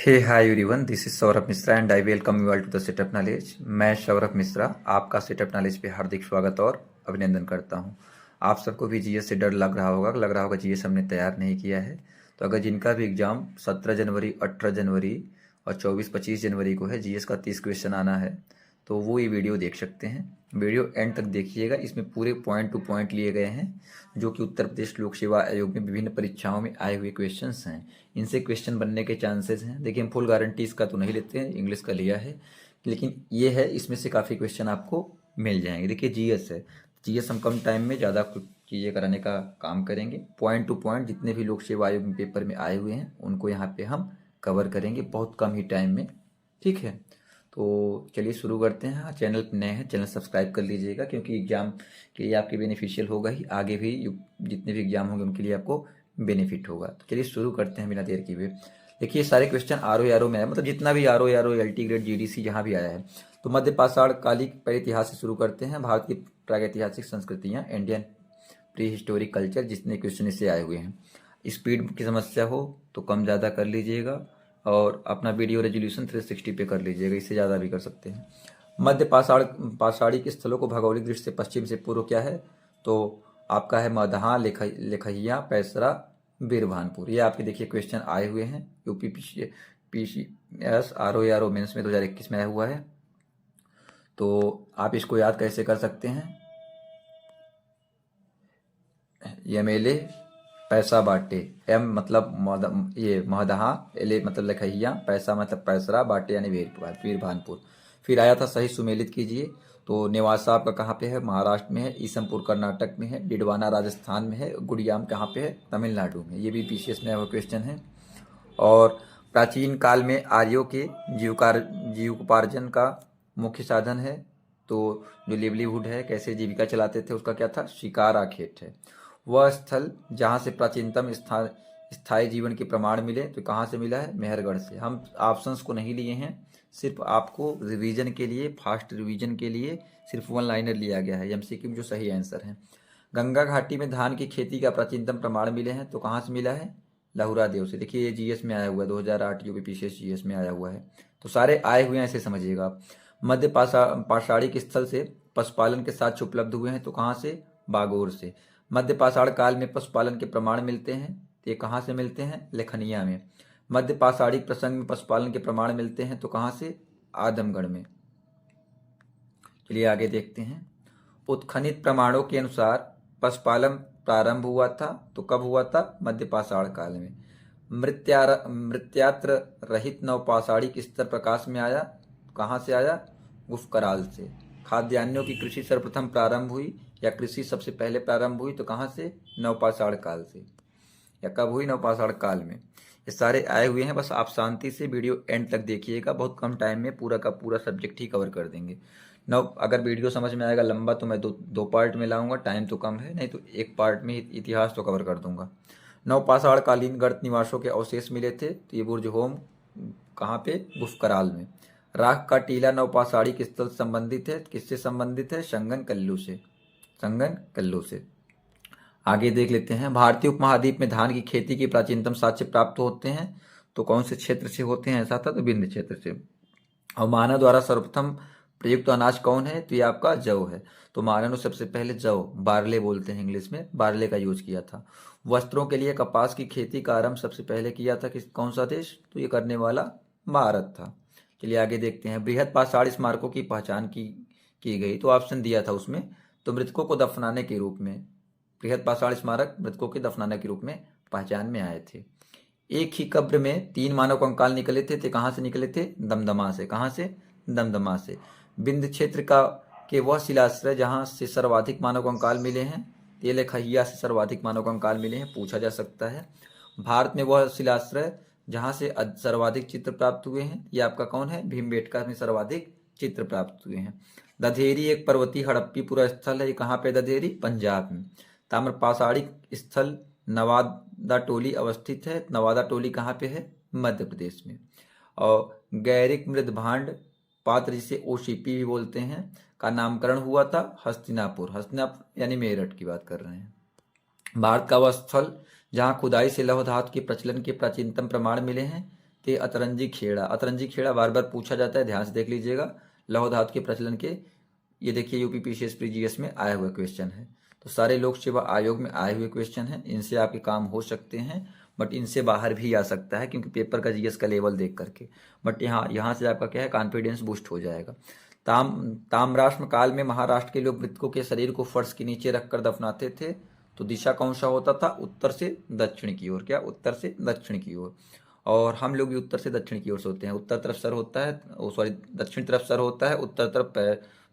Hey hi everyone, this is Saurabh Mishra and I welcome you all to the setup knowledge. मैं सौरभ मिश्रा आपका setup knowledge पे हार्दिक स्वागत और अभिनंदन करता हूं। आप सबको भी जीएस से डर लग रहा होगा जीएस हमने तैयार नहीं किया है। तो अगर जिनका भी एग्जाम 17 जनवरी, 18 जनवरी और 24-25 जनवरी को है, जीएस का 30 क्वेश्चन आना है, तो वो ये वीडियो देख सकते हैं। वीडियो एंड तक देखिएगा, इसमें पूरे पॉइंट टू पॉइंट लिए गए हैं जो कि उत्तर प्रदेश लोक सेवा आयोग में विभिन्न परीक्षाओं में आए हुए क्वेश्चंस हैं। इनसे क्वेश्चन बनने के चांसेस हैं। देखिए, हम फुल गारंटी इसका तो नहीं लेते हैं, इंग्लिश का लिया है, लेकिन ये है, इसमें से काफ़ी क्वेश्चन आपको मिल जाएंगे। देखिए, जीएस है, जीएस हम कम टाइम में ज़्यादा कुछ चीज़ें कराने का काम करेंगे। पॉइंट टू पॉइंट जितने भी लोक सेवा आयोग में पेपर में आए हुए हैं उनको यहाँ पे हम कवर करेंगे बहुत कम ही टाइम में। ठीक है, तो चलिए शुरू करते हैं। हाँ, चैनल पे नए हैं, चैनल सब्सक्राइब कर लीजिएगा, क्योंकि एग्ज़ाम के लिए आपके बेनिफिशियल होगा ही, आगे भी जितने भी एग्जाम होंगे उनके लिए आपको बेनिफिट होगा। तो चलिए शुरू करते हैं बिना देर किए। देखिए, सारे क्वेश्चन आर ओ में आया, मतलब जितना भी R O L T grade GDC जहाँ भी आया है। तो मध्य पाषाण कालिक पहले इतिहास से शुरू करते हैं। भारत की प्रागैतिहासिक संस्कृतियाँ, इंडियन प्री हिस्टोरिक कल्चर, जितने क्वेश्चन इससे आए हुए हैं। स्पीड की समस्या हो तो कम ज़्यादा कर लीजिएगा, और अपना वीडियो रेजोल्यूशन 360 पे कर लीजिएगा, इससे ज़्यादा भी कर सकते हैं। मध्य पाषाणिक स्थलों को भौगोलिक दृष्टि से पश्चिम से पूर्व क्या है, तो आपका है मदहा, लेखहिया, पैसरा, बीरभानपुर। ये आपके देखिए क्वेश्चन आए हुए हैं UP PCS R O mains में 2021 में आया हुआ है। तो आप इसको याद कैसे कर सकते हैं? यमेले पैसा बाटे, एम मतलब ये महदहा, एले मतलब लखहिया, पैसा मतलब पैसरा, बाटे यानी वीरभानपुर। फिर आया था सही सुमेलित कीजिए। तो नेवासा आपका कहाँ पे है? महाराष्ट्र में है। ईसमपुर कर्नाटक में है। डिडवाना राजस्थान में है। गुड़ियाम कहाँ पे है? तमिलनाडु में। ये भी पीसीएस में आया हुआ क्वेश्चन है। और प्राचीन काल में आर्यों के जीविकोपार्जन का मुख्य साधन है, तो जो लिवलीहुड है, कैसे जीविका चलाते थे, उसका क्या था? शिकार आखेट है। वह स्थल जहाँ से प्राचीनतम स्थायी जीवन के प्रमाण मिले, तो कहाँ से मिला है? मेहरगढ़ से। हम ऑप्शंस को नहीं लिए हैं, सिर्फ आपको रिवीजन के लिए, फास्ट रिवीजन के लिए सिर्फ वन लाइनर लिया गया है, एमसीक्यू में जो सही आंसर है। गंगा घाटी में धान की खेती का प्राचीनतम प्रमाण मिले हैं, तो कहाँ से मिला है? लहुरा देव से। देखिए, ये जीएस में आया हुआ है, 2008 जो भी पीसीएस जीएस में आया हुआ है। तो सारे आए हुए हैं, ऐसे समझिएगा आप। मध्य पाषाणिक स्थल से पशुपालन के साक्ष्य उपलब्ध हुए हैं, तो कहाँ से? बागोर से। मध्य पाषाण काल में पशुपालन के प्रमाण मिलते हैं, तो ये कहाँ से मिलते हैं? लेखनिया में। मध्य पाषाणिक प्रसंग में पशुपालन के प्रमाण मिलते हैं, तो कहाँ से? आदमगढ़ में। चलिए आगे देखते हैं। उत्खनित प्रमाणों के अनुसार पशुपालन प्रारंभ हुआ था, तो कब हुआ था? मध्य पाषाण काल में। मृत्यात्र रहित नवपाषाणिक स्तर प्रकाश में आया, कहाँ से आया? गुफकराल से। खाद्यान्नों की कृषि सर्वप्रथम प्रारंभ हुई, या कृषि सबसे पहले प्रारंभ हुई, तो कहाँ से? नवपाषाण काल से। या कब हुई? नवपाषाण काल में। ये सारे आए हुए हैं, बस आप शांति से वीडियो एंड तक देखिएगा, बहुत कम टाइम में पूरा का पूरा सब्जेक्ट ही कवर कर देंगे। अगर वीडियो समझ में आएगा लंबा, तो मैं दो पार्ट में लाऊंगा, टाइम तो कम है, नहीं तो एक पार्ट में इतिहास तो कवर कर दूंगा। नवपाषाण कालीन गर्त निवासों के अवशेष मिले थे, तो ये बुर्ज होम कहाँ पे? गुफकराल में। राख का टीला नवपाषाणिक स्थल संबंधित है, किससे संबंधित है? संगन कल्लू से। संगन कल्लू से। आगे देख लेते हैं। भारतीय उपमहाद्वीप में धान की खेती के प्राचीनतम साक्ष्य प्राप्त होते हैं, तो कौन से क्षेत्र से होते हैं? ऐसा था, तो विंध्य क्षेत्र से। और मानव द्वारा सर्वप्रथम प्रयुक्त अनाज कौन है? तो ये आपका जौ है। तो मानव ने सबसे पहले जौ, बार्ले बोलते हैं इंग्लिश में, बार्ले का यूज किया था। वस्त्रों के लिए कपास की खेती का आरंभ सबसे पहले किया था कौन सा देश? तो ये करने वाला भारत था। चलिए आगे देखते हैं। बृहद पाषाण स्मारकों की पहचान की गई, तो ऑप्शन दिया था उसमें, तो मृतकों को दफनाने के रूप में। बृहद पाषाण स्मारक मृतकों के दफनाने के रूप में पहचान में आए थे। एक ही कब्र में 3 मानव कंकाल निकले थे, तो कहाँ से निकले थे? दमदमा से। कहाँ से? दमदमा से। विंध्य क्षेत्र का के वह शिलाश्रय जहाँ से सर्वाधिक मानव कंकाल मिले हैं, ये लेखहिया से सर्वाधिक मानव कंकाल मिले हैं, पूछा जा सकता है। भारत में वह शिलाश्रय जहाँ से सर्वाधिक चित्र प्राप्त हुए हैं, ये आपका कौन है? भीमबेटका में सर्वाधिक चित्र प्राप्त हुए हैं। दधेरी एक पर्वतीय हड़प्पी पुरा स्थल है, ये कहाँ पे? दधेरी, पंजाब में। ताम्रपाषाणिक स्थल नवादा टोली अवस्थित है, नवादा टोली कहाँ पे है? मध्य प्रदेश में। और गैरिक मृद भांड पात्र, जिसे ओशीपी भी बोलते हैं, का नामकरण हुआ था हस्तिनापुर। हस्तिनापुर यानी मेरठ की बात कर रहे हैं। भारत का वह स्थल जहाँ खुदाई से लौह धातु के प्रचलन के प्राचीनतम प्रमाण मिले हैं, ते अतरंजी खेड़ा। अतरंजी खेड़ा बार बार पूछा जाता है, ध्यान से देख लीजिएगा। लौह धातु के प्रचलन के, ये देखिए यूपी पीसीएस प्रीजीएस में आया हुआ क्वेश्चन है। तो सारे लोक सेवा आयोग में आए हुए क्वेश्चन हैं, इनसे आपके काम हो सकते हैं, बट इनसे बाहर भी आ सकता है क्योंकि पेपर का जीएस का लेवल देख करके। बट यहाँ से आपका क्या है, कॉन्फिडेंस बूस्ट हो जाएगा। ताम्रश्म काल में महाराष्ट्र के लोग मृतकों के शरीर को फर्श के नीचे रखकर दफनाते थे। तो दिशा कौन सा होता था, उत्तर से दक्षिण की ओर। क्या, उत्तर से दक्षिण की ओर। और हम लोग भी उत्तर से दक्षिण की ओर से होते हैं। उत्तर तरफ सर होता है, सॉरी दक्षिण तरफ सर होता है, उत्तर तरफ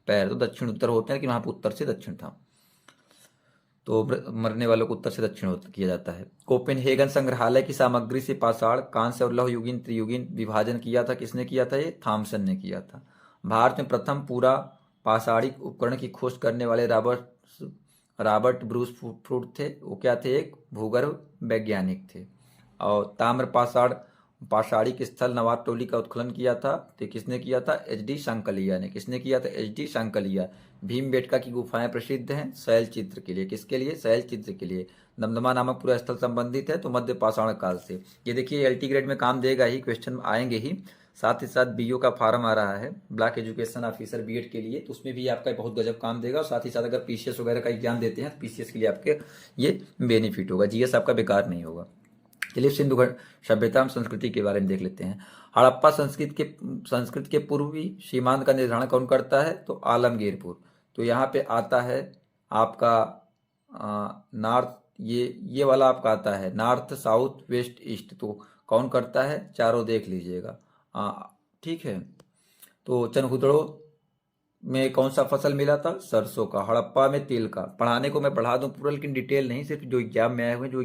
पैर तो दक्षिण उत्तर होते हैं, लेकिन वहाँ पर उत्तर से दक्षिण था। तो मरने वालों को उत्तर से दक्षिण किया जाता है। कोपेनहेगन संग्रहालय की सामग्री से पाषाण, कांस्य और लौह युगीन त्रियुगीन विभाजन किया था, किसने किया था, ये थॉमसन ने किया था। भारत में प्रथम पूरा पाषाणिक उपकरण की खोज करने वाले रॉबर्ट ब्रूस फ्रूट थे। वो क्या थे, एक भूगर्भ वैज्ञानिक थे। और ताम्र पाषाणिक स्थल नवाटोली का उत्खनन किया था, तो किसने किया था, एच.डी. सांकलिया ने। किसने किया था, एच.डी. सांकलिया। भीमबेटका की गुफाएं प्रसिद्ध हैं शैल चित्र के लिए। किसके लिए, शैल चित्र के लिए। दमदमा नामक पूरा स्थल संबंधित है तो मध्य पाषाण काल से। ये देखिए एलटी ग्रेड में काम देगा ही, क्वेश्चन आएंगे ही। साथ ही साथ बीओ का फार्म आ रहा है, ब्लॉक एजुकेशन ऑफिसर बीएड के लिए, तो उसमें भी आपका बहुत गजब काम देगा। और साथ ही साथ अगर पीसीएस वगैरह का एग्जाम देते हैं, पीसीएस के लिए आपके ये बेनिफिट होगा, जीएस आपका बेकार नहीं होगा। चलिए सिंधु सभ्यता एवं संस्कृति के बारे में देख लेते हैं। हड़प्पा संस्कृत के पूर्वी सीमांत का निर्धारण कौन करता है, तो आलमगीरपुर। तो यहाँ पे आता है आपका नॉर्थ, ये वाला आपका आता है नॉर्थ साउथ वेस्ट ईस्ट। तो कौन करता है, चारों देख लीजिएगा। ठीक है। तो चनहुदड़ो में कौन सा फसल मिला था, सरसों का। हड़प्पा में तिल का। पढ़ाने को मैं पढ़ा दूं पूरा, लेकिन डिटेल नहीं, सिर्फ जो एग्जाम में आए हुए जो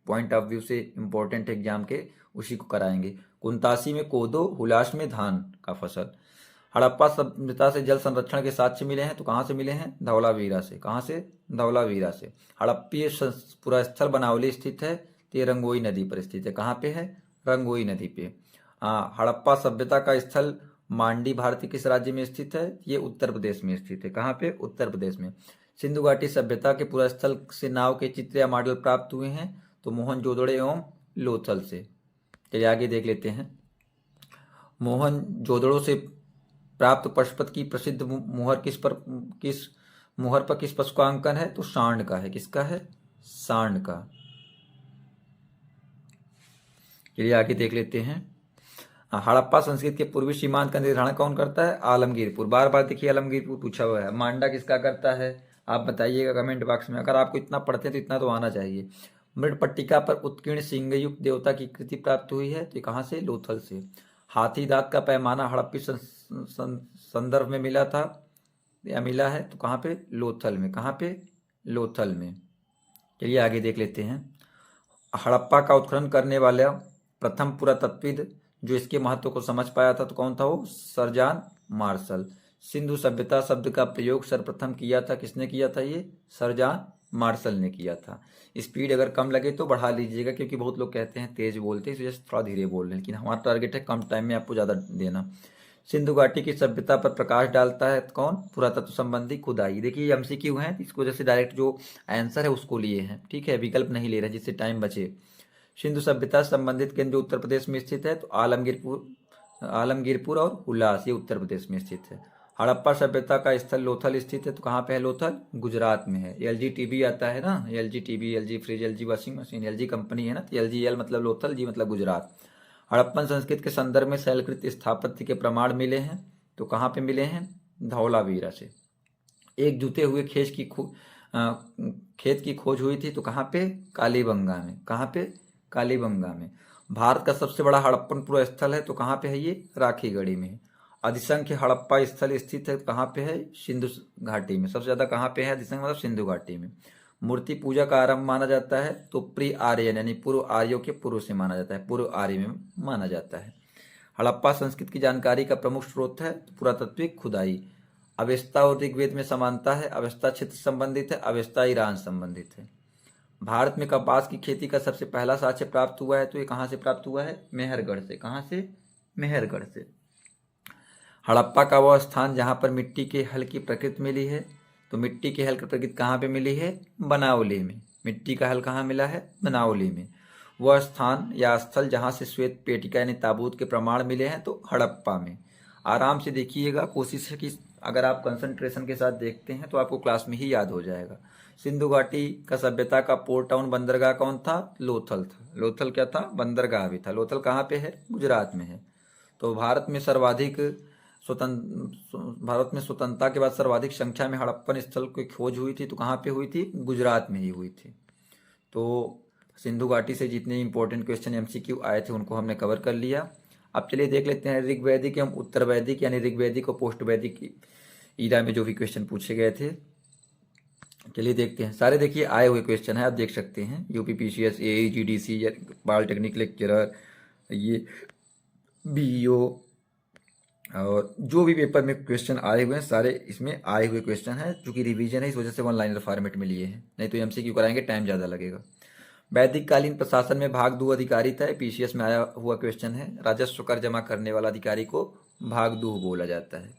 पॉइंट ऑफ व्यू से इंपॉर्टेंट एग्जाम के उसी को कराएंगे। कुंतासी में कोदो, हुलास में धान का फसल। हड़प्पा सभ्यता से जल संरक्षण के साक्ष्य मिले हैं, तो कहाँ से मिले हैं, धौलावीरा से। कहाँ से, धौलावीरा से। हड़प्पीय पूरा स्थल बनावली स्थित है, तो ये रंगोई नदी पर स्थित है। कहाँ पे है, रंगोई नदी पे। हड़प्पा सभ्यता का स्थल मांडी भारत के किस राज्य में स्थित है, ये उत्तर प्रदेश में स्थित है। कहाँ पे, उत्तर प्रदेश में। सिंधु घाटी सभ्यता के पूरा स्थल से नाव के चित्र या मॉडल प्राप्त हुए हैं, तो मोहनजोदड़ो एवं लोथल से। चलिए आगे देख लेते हैं। मोहनजोदड़ो से प्राप्त पशुपत की प्रसिद्ध मुहर किस पशु का अंकन है, तो सांड का है। किसका है, सांड का। चलिए आगे देख लेते हैं। हड़प्पा संस्कृति के पूर्वी सीमांत का निर्धारण कौन करता है, आलमगीरपुर। बार बार देखिए आलमगीरपुर पूछा हुआ है। मांडा किसका करता है, आप बताइएगा कमेंट बॉक्स में। अगर आपको इतना पढ़ते हैं तो इतना तो आना चाहिए। मृत पट्टिका पर उत्कीर्ण सिंहयुक्त देवता की कृति प्राप्त हुई है, तो कहाँ से, लोथल से। हाथी दांत का पैमाना हड़प्पी संदर्भ में मिला था या मिला है, तो कहाँ पे, लोथल में। कहाँ पे, लोथल में। चलिए आगे देख लेते हैं। हड़प्पा का उत्खनन करने वाला प्रथम पुरातत्वविद जो इसके महत्व को समझ पाया था, तो कौन था वो, सर जॉन मार्शल। सिंधु सभ्यता शब्द का प्रयोग सर्वप्रथम किया था, किसने किया था, ये सर जॉन मार्शल ने किया था। स्पीड अगर कम लगे तो बढ़ा लीजिएगा, क्योंकि बहुत लोग कहते हैं तेज बोलते हैं, इस वजह से थोड़ा धीरे बोल रहे हैं, लेकिन हमारा टारगेट है कम टाइम में आपको ज़्यादा देना। सिंधु घाटी की सभ्यता पर प्रकाश डालता है कौन, पुरातत्व संबंधी खुदाई। देखिए एमसीक्यू हैं, इसको जैसे डायरेक्ट जो आंसर है उसको लिए हैं, ठीक है, विकल्प नहीं ले रहे जिससे टाइम बचे। सिंधु सभ्यता संबंधित केंद्र उत्तर प्रदेश में स्थित है, तो आलमगीरपुर और हुलास, ये उत्तर प्रदेश में स्थित है। हड़प्पा सभ्यता का स्थल लोथल स्थित है, तो कहाँ पे है, लोथल, गुजरात में है। एलजी टीवी आता है ना, LG TV, LG fridge, LG washing machine, LG company है ना, तो एलजी एल मतलब लोथल, जी मतलब गुजरात। हड़प्पन संस्कृति के संदर्भ में शैलकृत स्थापत्य के प्रमाण मिले हैं, तो कहाँ पे मिले हैं, धौलावीरा से। एक जुते हुए खेत की खोज हुई थी, तो कहाँ पे, कालीबंगा में। कहाँ पे, कालीबंगा में। भारत का सबसे बड़ा हड़प्पन पूरा स्थल है, तो कहाँ पे है, ये राखीगढ़ी में। अधिसंख्य हड़प्पा स्थल स्थित है, कहाँ पे है, सिंधु घाटी में। सबसे ज्यादा कहाँ पे है अधिसंख्य, मतलब सिंधु घाटी में। मूर्ति पूजा का आरंभ माना जाता है, तो प्री आर्यन यानी पूर्व आर्यों के पूर्व से माना जाता है, पूर्व आर्य में माना जाता है। हड़प्पा संस्कृति की जानकारी का प्रमुख स्रोत है, तो पुरातत्विक खुदाई। अवेस्ता और ऋग्वेद में समानता है, अवेस्ता क्षेत्र संबंधित है, अवेस्ता ईरान संबंधित है। भारत में कपास की खेती का सबसे पहला साक्ष्य प्राप्त हुआ है, तो ये कहाँ से प्राप्त हुआ है, मेहरगढ़ से। कहाँ से, मेहरगढ़ से। हड़प्पा का वह स्थान जहाँ पर मिट्टी के हल की प्रकृति मिली है, तो मिट्टी के हल की प्रकृति कहाँ पे मिली है, बनावली में। मिट्टी का हल कहाँ मिला है, बनावली में। वह स्थान या स्थल जहाँ से श्वेत पेटिका यानी ताबूत के प्रमाण मिले हैं, तो हड़प्पा में। आराम से देखिएगा, कोशिश है कि अगर आप कंसंट्रेशन के साथ देखते हैं तो आपको क्लास में ही याद हो जाएगा। सिंधु घाटी का सभ्यता का पोर्ट टाउन बंदरगाह कौन था? लोथल था। लोथल क्या था? बंदरगाह भी था। लोथल कहाँ पे है? गुजरात में है। तो भारत में स्वतंत्रता के बाद सर्वाधिक संख्या में हड़प्पन स्थल की खोज हुई थी, तो कहाँ पे हुई थी? गुजरात में ही हुई थी। तो सिंधु घाटी से जितने इंपॉर्टेंट क्वेश्चन एमसीक्यू आए थे उनको हमने कवर कर लिया। अब चलिए देख लेते हैं ऋग्वैदिक एवं उत्तर वैदिक यानी ऋग्वैदिक और पोस्ट वैदिक ईरा में जो भी क्वेश्चन पूछे गए थे। चलिए देखते हैं। सारे देखिए आए हुए क्वेश्चन है, आप देख सकते हैं। यूपी पीसीएस, एई, जीडीसी, पॉलिटेक्निक लेक्चरर, ये बीईओ, और जो भी पेपर में क्वेश्चन आए हुए हैं सारे इसमें आए हुए क्वेश्चन हैं। चूंकि रिवीजन है इस वजह से वन लाइनर फॉर्मेट में लिए हैं, नहीं तो एमसीक्यू कराएंगे टाइम ज़्यादा लगेगा। वैदिक कालीन प्रशासन में भागदू अधिकारी था, पीसीएस में आया हुआ क्वेश्चन है। राजस्व कर जमा करने वाला अधिकारी को भागदू बोला जाता है।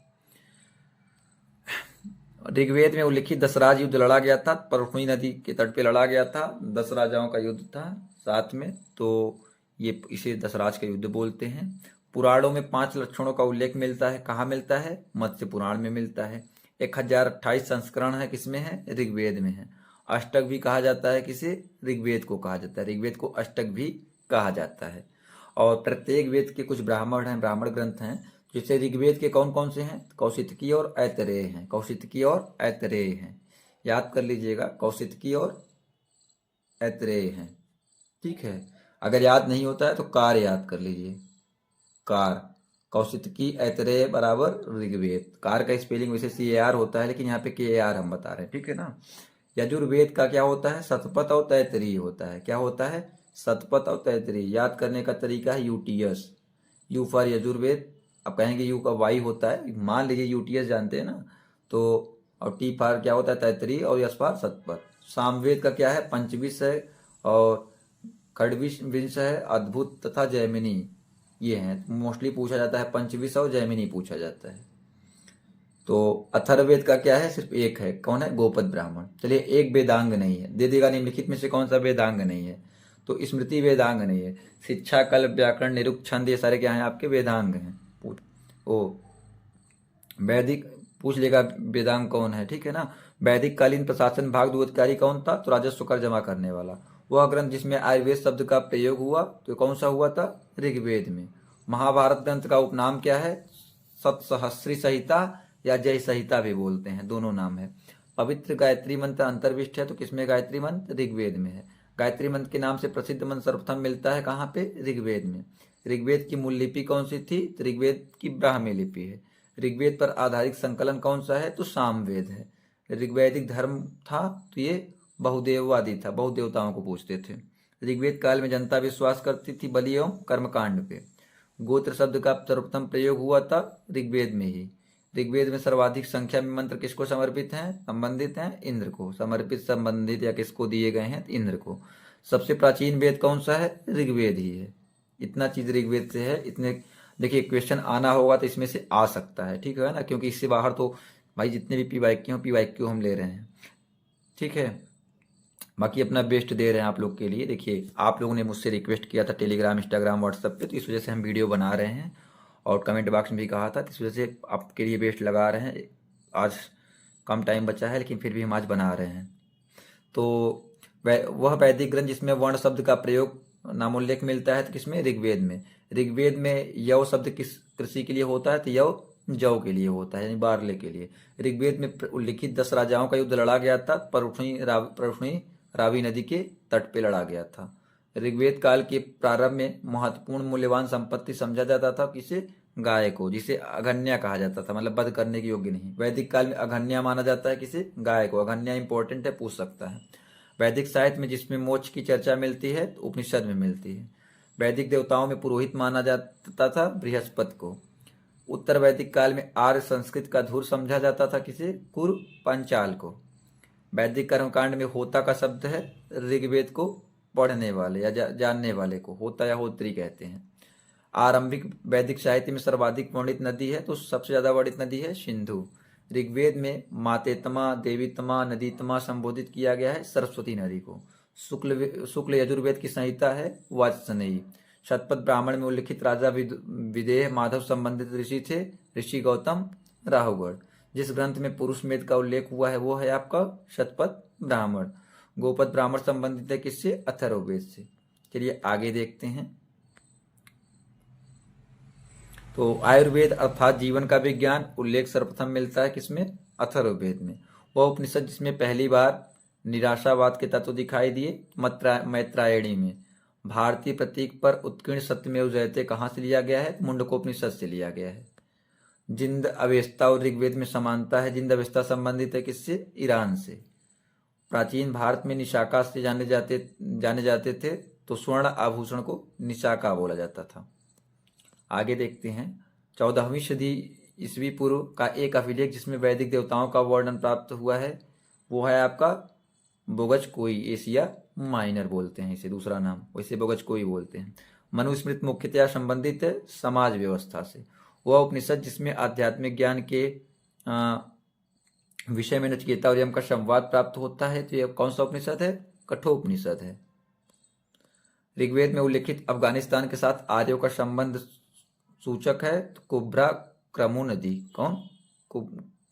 ऋग्वेद में उल्लिखित दशराज युद्ध लड़ा गया था, परहुई नदी के तट पे लड़ा गया था। 10 राजाओं का युद्ध था साथ में, तो ये इसे दशराज का युद्ध बोलते हैं। पुराणों में 5 लक्षणों का उल्लेख मिलता है, कहाँ मिलता है? मत्स्य पुराण में मिलता है। 1028 संस्करण है, किसमें है? ऋग्वेद में है। अष्टक भी कहा जाता है किसे? ऋग्वेद को कहा जाता है। ऋग्वेद को अष्टक भी कहा जाता है। और प्रत्येक वेद के कुछ ब्राह्मण ग्रंथ हैं, जैसे ऋग्वेद के कौन कौन से हैं? कौशितकी और ऐतरेय हैं। कौशितकी और ऐतरेय हैं, याद कर लीजिएगा, कौशितकी और ऐतरेय हैं। ठीक है, अगर याद नहीं होता है तो कार याद कर लीजिए, कार। कौशितकी ऐतरेय बराबर ऋग्वेद। कार का स्पेलिंग वैसे CAR होता है, लेकिन यहाँ पे KAR हम बता रहे हैं, ठीक है ना। यजुर्वेद का क्या होता है? शतपथ और तैतरीय होता है। क्या होता है? शतपथ और तैतरीय। याद करने का तरीका है UTS, यू फॉर यजुर्वेद। अब कहेंगे यू का वाई होता है, मान लीजिए UTS जानते हैं ना, तो और टी फॉर क्या होता है? तैतरीय, और यश फॉर शतपथ। सामवेद का क्या है? पंचविश है, और खड्विश है, अद्भुत तथा जैमिनी, ये हैं। मोस्टली पूछा जाता है पंचविश और जैमिनी पूछा जाता है। तो अथर्ववेद का क्या है? सिर्फ एक है, कौन है? गोपद ब्राह्मण। चलिए, एक वेदांग नहीं है, दे देगा निम्नलिखित में से कौन सा वेदांग नहीं है? तो स्मृति वेदांग नहीं है। शिक्षा, कल्प, व्याकरण, निरुक्त, छंद, ये सारे क्या हैं? आपके वेदांग हैं। ओ वैदिक पूछ लेगा वेदांग कौन है, ठीक है ना। वैदिक कालीन प्रशासन भाग अधिकारी कौन था? तो राजस्व कर जमा करने वाला। वह ग्रंथ जिसमें आयुर्वेद शब्द का प्रयोग हुआ, तो कौन सा हुआ था? ऋग्वेद में। महाभारत ग्रंथ का उपनाम क्या है? सतसहस्री संहिता या जय संहिता भी बोलते हैं, दोनों नाम है। पवित्र गायत्री मंत्र अंतर्विष्ट है, तो किसमें गायत्री मंत्र? ऋग्वेद में है। गायत्री मंत्र के नाम से प्रसिद्ध मंत्र सर्वप्रथम मिलता है कहाँ पे? ऋग्वेद में। ऋग्वेद की मूल लिपि कौन सी थी? तो ऋग्वेद की ब्राह्मी लिपि है। ऋग्वेद पर आधारित संकलन कौन सा है? तो सामवेद है। ऋग्वैदिक धर्म था, तो ये बहुदेववादी था, बहुदेवताओं को पूजते थे। ऋग्वेद काल में जनता विश्वास करती थी बलि एवं कर्मकांड पे। गोत्र शब्द का सर्वप्रथम प्रयोग हुआ था ऋग्वेद में ही। ऋग्वेद में सर्वाधिक संख्या में मंत्र किसको समर्पित हैं? संबंधित हैं इंद्र को। समर्पित, संबंधित या किसको दिए गए हैं? इंद्र को। सबसे प्राचीन वेद कौन सा है? ऋग्वेद ही है। इतना चीज ऋग्वेद से है। इतने देखिए, क्वेश्चन आना होगा तो इसमें से आ सकता है, ठीक है ना, क्योंकि इससे बाहर तो भाई जितने भी PYQ हम ले रहे हैं, ठीक है। बाकी अपना बेस्ट दे रहे हैं आप लोग के लिए। देखिए, आप लोगों ने मुझसे रिक्वेस्ट किया था टेलीग्राम, इंस्टाग्राम, व्हाट्सएप पे, तो इस वजह से हम वीडियो बना रहे हैं, और कमेंट बॉक्स में भी कहा था, तो इस वजह से आपके लिए बेस्ट लगा रहे हैं। आज कम टाइम बचा है, लेकिन फिर भी हम आज बना रहे हैं। तो वह वैदिक ग्रंथ जिसमें वर्ण शब्द का प्रयोग नामोल्लेख मिलता है, तो किसमें? ऋग्वेद में। ऋग्वेद में यव शब्द किस कृषि के लिए होता है? तो यव जौ के लिए होता है, यानी बारले के लिए। ऋग्वेद में उल्लिखित 10 राजाओं का युद्ध लड़ा गया था, परउष्णी रावी नदी के तट पे लड़ा गया था। ऋग्वेद काल के प्रारंभ में महत्वपूर्ण मूल्यवान संपत्ति समझा जाता था किसे? गाय को, जिसे अघन्या कहा जाता था, मतलब वध करने के योग्य नहीं। वैदिक काल में अघन्या माना जाता है किसे? गाय को। अघन्या इंपॉर्टेंट है, पूछ सकता है। वैदिक साहित्य में जिसमें मोक्ष की चर्चा मिलती है, तो उपनिषद में मिलती है। वैदिक देवताओं में पुरोहित माना जाता था बृहस्पति को। उत्तर वैदिक काल में आर्य संस्कृत का धुर समझा जाता था किसे? कुरु पंचाल को। वैदिक कर्मकांड में होता का शब्द है ऋग्वेद को पढ़ने वाले या जानने वाले को होता या होत्री कहते हैं। आरंभिक वैदिक साहित्य में सर्वाधिक वर्णित नदी है, तो सबसे ज्यादा वर्णित नदी है सिंधु। ऋग्वेद में मातेतमा, देवीतमा, नदीतमा संबोधित किया गया है सरस्वती नदी को। शुक्ल यजुर्वेद की संहिता है वाजसनेयी। शतपथ ब्राह्मण में उल्लिखित राजा विदेह माधव संबंधित ऋषि थे ऋषि गौतम राहुगढ़। जिस ग्रंथ में पुरुष मेद का उल्लेख हुआ है वो है आपका शतपथ ब्राह्मण। गोपद ब्राह्मण संबंधित है किससे? अथर्ववेद से। चलिए आगे देखते हैं। तो आयुर्वेद अर्थात जीवन का विज्ञान उल्लेख सर्वप्रथम मिलता है किसमें? अथर्ववेद में। वह उपनिषद जिसमें पहली बार निराशावाद के तत्व दिखाई दिए मैत्रायणी में। भारतीय प्रतीक पर उत्कीर्ण सत्यमेव जयते कहाँ से लिया गया है? मुंडकोपनिषद से लिया गया है। जिंद अवेस्ता और ऋग्वेद में समानता है। जिंद अवेस्ता संबंधित है किससे? ईरान से। प्राचीन भारत में निशाका से जाने जाते थे तो स्वर्ण आभूषण को निशाका बोला जाता था। आगे देखते हैं। 14वीं सदी ईस्वी पूर्व का एक अभिलेख जिसमें वैदिक देवताओं का वर्णन प्राप्त हुआ है वो है आपका बोगज कोई। एशिया माइनर बोलते हैं इसे, दूसरा नाम वैसे बोगज कोई बोलते हैं। मनुस्मृति मुख्यतया संबंधित है समाज व्यवस्था से। वह उपनिषद जिसमें आध्यात्मिक ज्ञान के विषय में नचिकेता और यम का संवाद प्राप्त होता है। तो यह कौन सा उपनिषद है? कठोपनिषद है। ऋग्वेद में उल्लिखित अफगानिस्तान के साथ आर्यों का संबंध सूचक है तो कुब्रा क्रमु नदी। कौन?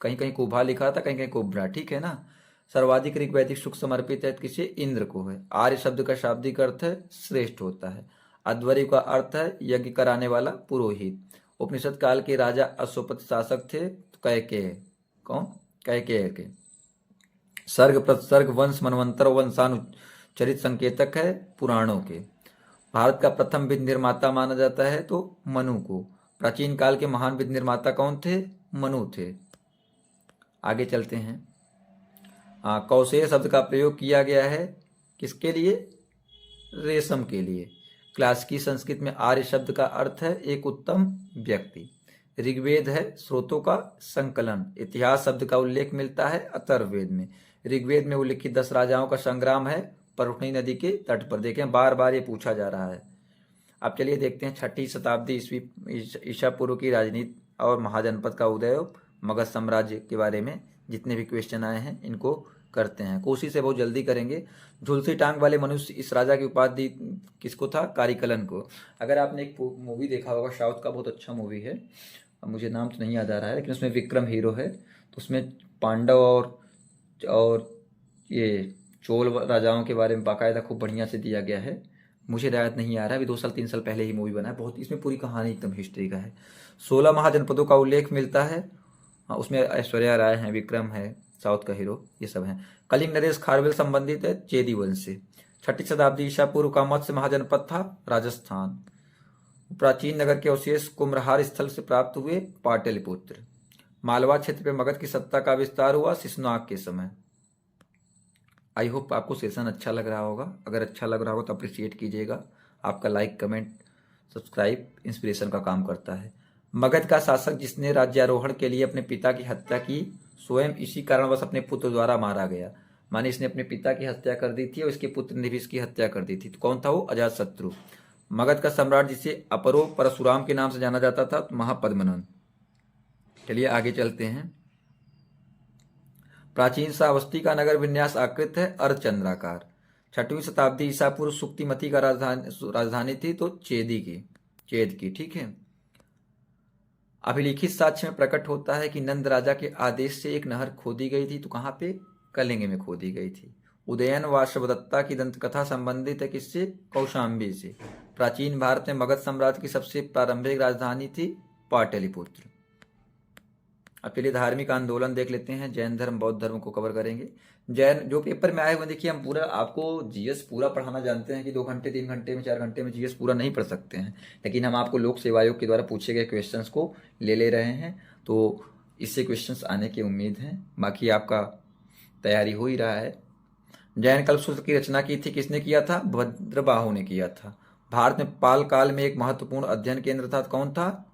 कहीं कहीं कुभा लिखा था, कहीं कहीं कुब्रा, ठीक है ना। सर्वाधिक ऋग्वैदिक सुख समर्पित है किसे? इंद्र को है। आर्य शब्द का शाब्दिक अर्थ है श्रेष्ठ होता है। अध्वर्यु का अर्थ है यज्ञ कराने वाला पुरोहित। उपनिषद काल के राजा अश्वपत शासक थे कैकेय। कौन? कैकेय के। सर्ग प्रसर्ग वंश मनवंतर वंशानुचरित संकेतक है पुराणों के। भारत का प्रथम विद्य निर्माता माना जाता है तो मनु को। प्राचीन काल के महान विद्य निर्माता कौन थे? मनु थे। आगे चलते हैं। कौशेय शब्द का प्रयोग किया गया है किसके लिए? रेशम के लिए। क्लासिकी संस्कृत में आर्य शब्द का अर्थ है एक उत्तम व्यक्ति। ऋग्वेद है स्रोतों का संकलन। इतिहास शब्द का उल्लेख मिलता है अथर्ववेद में। ऋग्वेद में उल्लिखित 10 राजाओं का संग्राम है परुष्णी नदी के तट पर। देखें बार बार ये पूछा जा रहा है। अब चलिए देखते हैं 6ठी शताब्दी ईसा पूर्व की राजनीति और महाजनपद का उदय मगध साम्राज्य के बारे में जितने भी क्वेश्चन आए हैं इनको करते हैं। कोशिश है बहुत जल्दी करेंगे। झुलसी टांग वाले मनुष्य इस राजा की उपाधि किसको था? कारिकलन को। अगर आपने एक मूवी देखा होगा साउथ का, बहुत अच्छा मूवी है, अब मुझे नाम तो नहीं याद आ रहा है, लेकिन उसमें विक्रम हीरो है। तो उसमें पांडव और ये चोल राजाओं के बारे में बाकायदा खूब बढ़िया से दिया गया है। मुझे याद नहीं आ रहा है, अभी 2 साल 3 साल पहले ही मूवी बना है। बहुत इसमें पूरी कहानी एकदम हिस्ट्री का है। 16 महाजनपदों का उल्लेख मिलता है। उसमें ऐश्वर्या राय है, विक्रम है साउथ का हीरो, ये सब हैं। कलिंग नरेश खारवेल संबंधित है चेदी वंश से। 6ठी शताब्दी ईसा पूर्व का मत्स्य महाजनपद था राजस्थान। प्राचीन नगर के अवशेष कुम्भरहार स्थल से प्राप्त हुए पाटलिपुत्र। मालवा क्षेत्र में मगध की सत्ता का विस्तार हुआ शिशुनाग के समय। आई होप आपको सेशन अच्छा लग रहा होगा। अगर अच्छा लग रहा हो तो अप्रिशिएट कीजिएगा। आपका लाइक कमेंट सब्सक्राइब इंस्पिरेशन का काम करता है। मगध का शासक जिसने राज्यारोहण के लिए अपने पिता की हत्या की स्वयं इसी कारणवश अपने पुत्र द्वारा मारा गया। माने इसने अपने पिता की हत्या कर दी थी और इसके पुत्र ने भी इसकी हत्या कर दी थी। तो कौन था वो? अजातशत्रु। मगध का सम्राट जिसे अपरो परशुराम के नाम से जाना जाता था तो महापद्मनन। चलिए आगे चलते हैं। प्राचीन श्रावस्ती का नगर विन्यास आकृत है अर्धचंद्राकार। 6वीं शताब्दी ईसा पूर्व सुक्तिमती का राजधानी थी तो चेद की, ठीक है। अभिलिखित साक्ष्य में प्रकट होता है कि नंद राजा के आदेश से एक नहर खोदी गई थी। तो कहाँ पे? कलिंग में खोदी गई थी। उदयन वाशवदत्ता की दंतकथा संबंधित है किससे? कौशाम्बी से। प्राचीन भारत में मगध साम्राज्य की सबसे प्रारंभिक राजधानी थी पाटलिपुत्र। अब चलिए धार्मिक आंदोलन देख लेते हैं। जैन धर्म बौद्ध धर्म को कवर करेंगे। जैन जो पेपर में आए हुए, देखिए हम पूरा आपको जीएस पूरा पढ़ाना जानते हैं कि 2 घंटे 3 घंटे में 4 घंटे में जीएस पूरा नहीं पढ़ सकते हैं, लेकिन हम आपको लोक सेवा आयोग के द्वारा पूछे गए क्वेश्चंस को ले रहे हैं। तो इससे क्वेश्चंस आने की उम्मीद है। बाकी आपका तैयारी हो ही रहा है। जैन कल्पसूत्र की रचना की थी किसने किया था? भद्रबाहु ने किया था। भारत में पाल काल में एक महत्वपूर्ण अध्ययन केंद्र था। कौन था?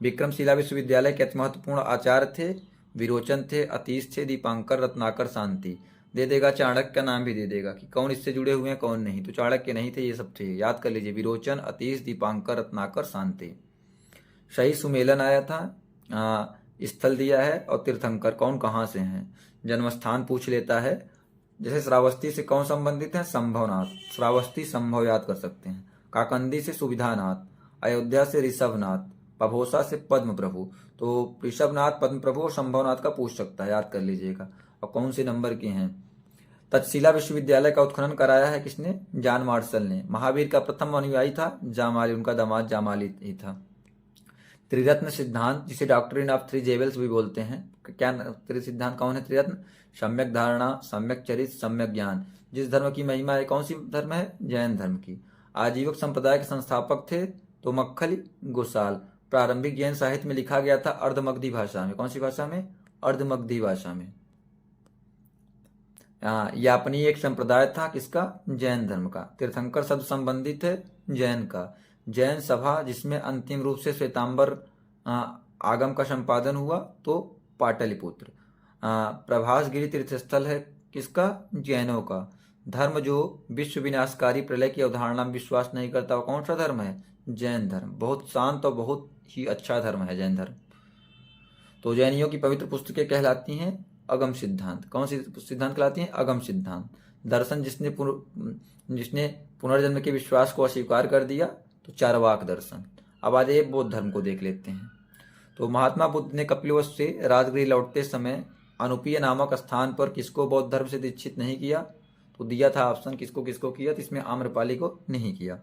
विक्रमशिला विश्वविद्यालय के अति महत्वपूर्ण आचार्य थे विरोचन थे, अतीश थे, दीपांकर, रत्नाकर, शांति। दे देगा चाणक्य का नाम भी दे देगा कि कौन इससे जुड़े हुए हैं कौन नहीं। तो चाणक्य नहीं थे, ये सब थे, याद कर लीजिए। विरोचन, अतीश, दीपांकर, रत्नाकर, शांति। सही सुमेलन आया था, स्थल दिया है और तीर्थंकर कौन कहाँ से हैं। जन्मस्थान पूछ लेता है जैसे श्रावस्ती से कौन संबंधित है? संभवनाथ, श्रावस्ती संभव याद कर सकते हैं। काकंदी से सुविधानाथ, अयोध्या से ऋषभनाथ, पभोसा से पद्म प्रभु। तो ऋषभनाथ, पद्म प्रभु और संभवनाथ का पूछ सकता है, याद कर लीजिएगा। और कौन से नंबर के हैं? तक्षशिला विश्वविद्यालय का उत्खनन कराया है किसने? जॉन मार्शल ने। महावीर का प्रथम अनुयायी था जामाली, उनका दामाद जामाली ही था। त्रिरत्न सिद्धांत, जिसे डॉक्ट्रिन ऑफ थ्री जेवल्स भी बोलते हैं, क्या सिद्धांत कौन है? त्रिरत्न, सम्यक धारणा, सम्यक चरित्र, सम्यक ज्ञान। जिस धर्म की महिमा है, कौन सी धर्म है? जैन धर्म की। आजीवक संप्रदाय के संस्थापक थे तो मक्खली गोसाल। प्रारंभिक जैन साहित्य में लिखा गया था अर्धमगधी भाषा में। कौन सी भाषा में? अर्धमगधी भाषा में। यापनी एक संप्रदाय था किसका? जैन धर्म का। तीर्थंकर शब्द संबंधित है जैन का। जैन सभा जिसमें अंतिम रूप से श्वेतांबर आगम का संपादन हुआ तो पाटलिपुत्र। प्रभासगिरी तीर्थस्थल है किसका? जैनों का। धर्म जो विश्व विनाशकारी प्रलय की अवधारणा में विश्वास नहीं करता, वो कौन सा धर्म है? जैन धर्म। बहुत शांत और बहुत ही अच्छा धर्म है जैन धर्म। तो जैनियों की पवित्र पुस्तकें कहलाती हैं अगम सिद्धांत। कौन सी सिद्धांत कहलाती हैं? अगम सिद्धांत। दर्शन जिसने पुनर्जन्म के विश्वास को अस्वीकार कर दिया तो चारवाक दर्शन। अब आज ये बौद्ध धर्म को देख लेते हैं। तो महात्मा बुद्ध ने कपिलवस्तु से राजगृह लौटते समय अनुपीय नामक स्थान पर किसको बौद्ध धर्म से दीक्षित नहीं किया? तो दिया था ऑप्शन, किसको किसको किया, तो इसमें आम्रपाली को नहीं किया।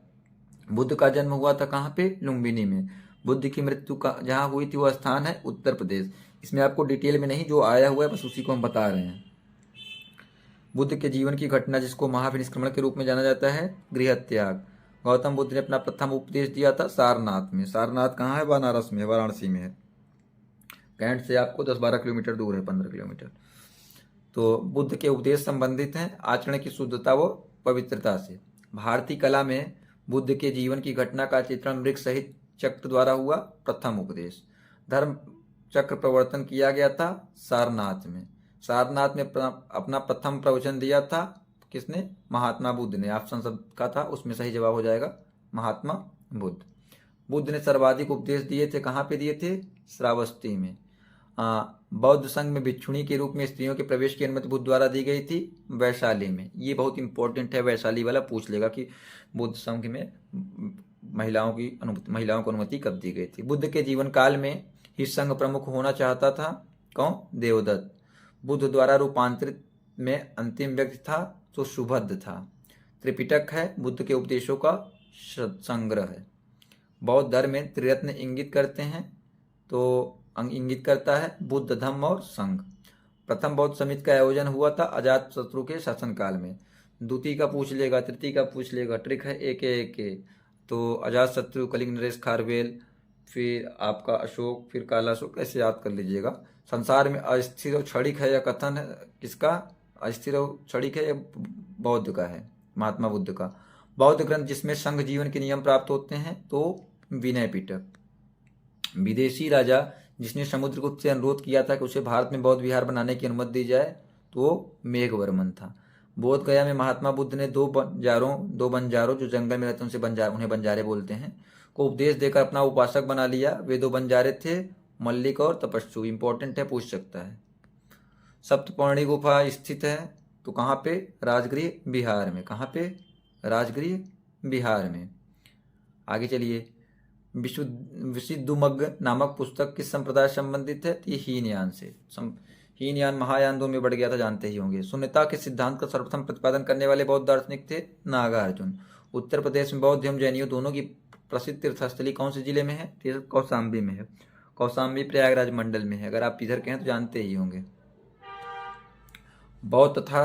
बुद्ध का जन्म हुआ था कहाँ पे? लुम्बिनी में। बुद्ध की मृत्यु का जहाँ हुई थी वह स्थान है उत्तर प्रदेश। इसमें आपको डिटेल में नहीं, जो आया हुआ है बस उसी को हम बता रहे हैं। बुद्ध के जीवन की घटना जिसको महाविनिष्क्रमण के रूप में जाना जाता है, गृह त्याग। गौतम बुद्ध ने अपना प्रथम उपदेश दिया था सारनाथ में। सारनाथ कहाँ है? बनारस में, वाराणसी में है। कैंट से आपको 10-12 किलोमीटर दूर है, 15 किलोमीटर। तो बुद्ध के उपदेश संबंधित हैं आचरण की शुद्धता व पवित्रता से। भारतीय कला में बुद्ध के जीवन की घटना का चित्रण मृग सहित चक्र द्वारा हुआ प्रथम उपदेश। धर्म चक्र प्रवर्तन किया गया था सारनाथ में। सारनाथ में अपना प्रथम प्रवचन दिया था किसने? महात्मा बुद्ध ने। ऑप्शन सब का था, उसमें सही जवाब हो जाएगा महात्मा बुद्ध। बुद्ध ने सर्वाधिक उपदेश दिए थे, कहाँ पे दिए थे? श्रावस्ती में। बौद्ध संघ में भिक्षुणी के रूप में स्त्रियों के प्रवेश की अनुमति बुद्ध द्वारा दी गई थी वैशाली में। ये बहुत इंपॉर्टेंट है, वैशाली वाला पूछ लेगा कि बुद्ध संघ में महिलाओं को अनुमति कब दी गई थी। बुद्ध के जीवन काल में ही संघ प्रमुख होना चाहता था कौन? देवदत्त। बुद्ध द्वारा रूपांतरित में अंतिम व्यक्ति था तो सुभद्र था। त्रिपिटक है बुद्ध के उपदेशों का संग्रह है। बौद्ध धर्म में त्रिरत्न इंगित करते हैं, तो इंगित करता है बुद्ध, धम्म और संघ। प्रथम बौद्ध समिति का आयोजन हुआ था अजात शत्रु के शासनकाल में। द्वितीय का पूछ लेगा, तृतीय का पूछ लेगा। ट्रिक है एक तो अजात शत्रु, कलिंग नरेश खारवेल, फिर आपका अशोक, फिर काला अशोक, ऐसे याद कर लीजिएगा। संसार में अस्थिर और क्षणिक है या कथन है किसका? अस्थिर और क्षणिक है या बौद्ध का है? महात्मा बुद्ध का। बौद्ध ग्रंथ जिसमें संघ जीवन के नियम प्राप्त होते हैं तो विनय पिटक। विदेशी राजा जिसने समुद्रगुप्त से अनुरोध किया था कि उसे भारत में बौद्ध विहार बनाने की अनुमति दी जाए तो वो मेघवर्मन था। बोध गया में महात्मा बुद्ध ने दो बंजारों जो जंगल में रहते हैं उन्हें बंजारे बोलते हैं, को उपदेश देकर अपना उपासक बना लिया। वे दो बंजारे थे मल्लिक और तपस्सु। इंपॉर्टेंट है, पूछ सकता है। सप्तपर्णी गुफा स्थित है तो कहाँ पे? राजगृह बिहार में। कहाँ पे? राजगृह बिहार में। आगे चलिए। विशुद्धुमग्ग नामक पुस्तक किस संप्रदाय से संबंधित है? ये हीनयान से। हीनयान महायान दो में बढ़ गया था, जानते ही होंगे। शून्यता के सिद्धांत का सर्वप्रथम प्रतिपादन करने वाले बौद्ध दार्शनिक थे नागार्जुन। उत्तर प्रदेश में बौद्ध एवं जैनियों दोनों की प्रसिद्ध तीर्थस्थली कौन से जिले में है? कौशाम्बी में है। कौशाम्बी प्रयागराज मंडल में है। अगर आप इधर के हैं तो जानते ही होंगे। बौद्ध तथा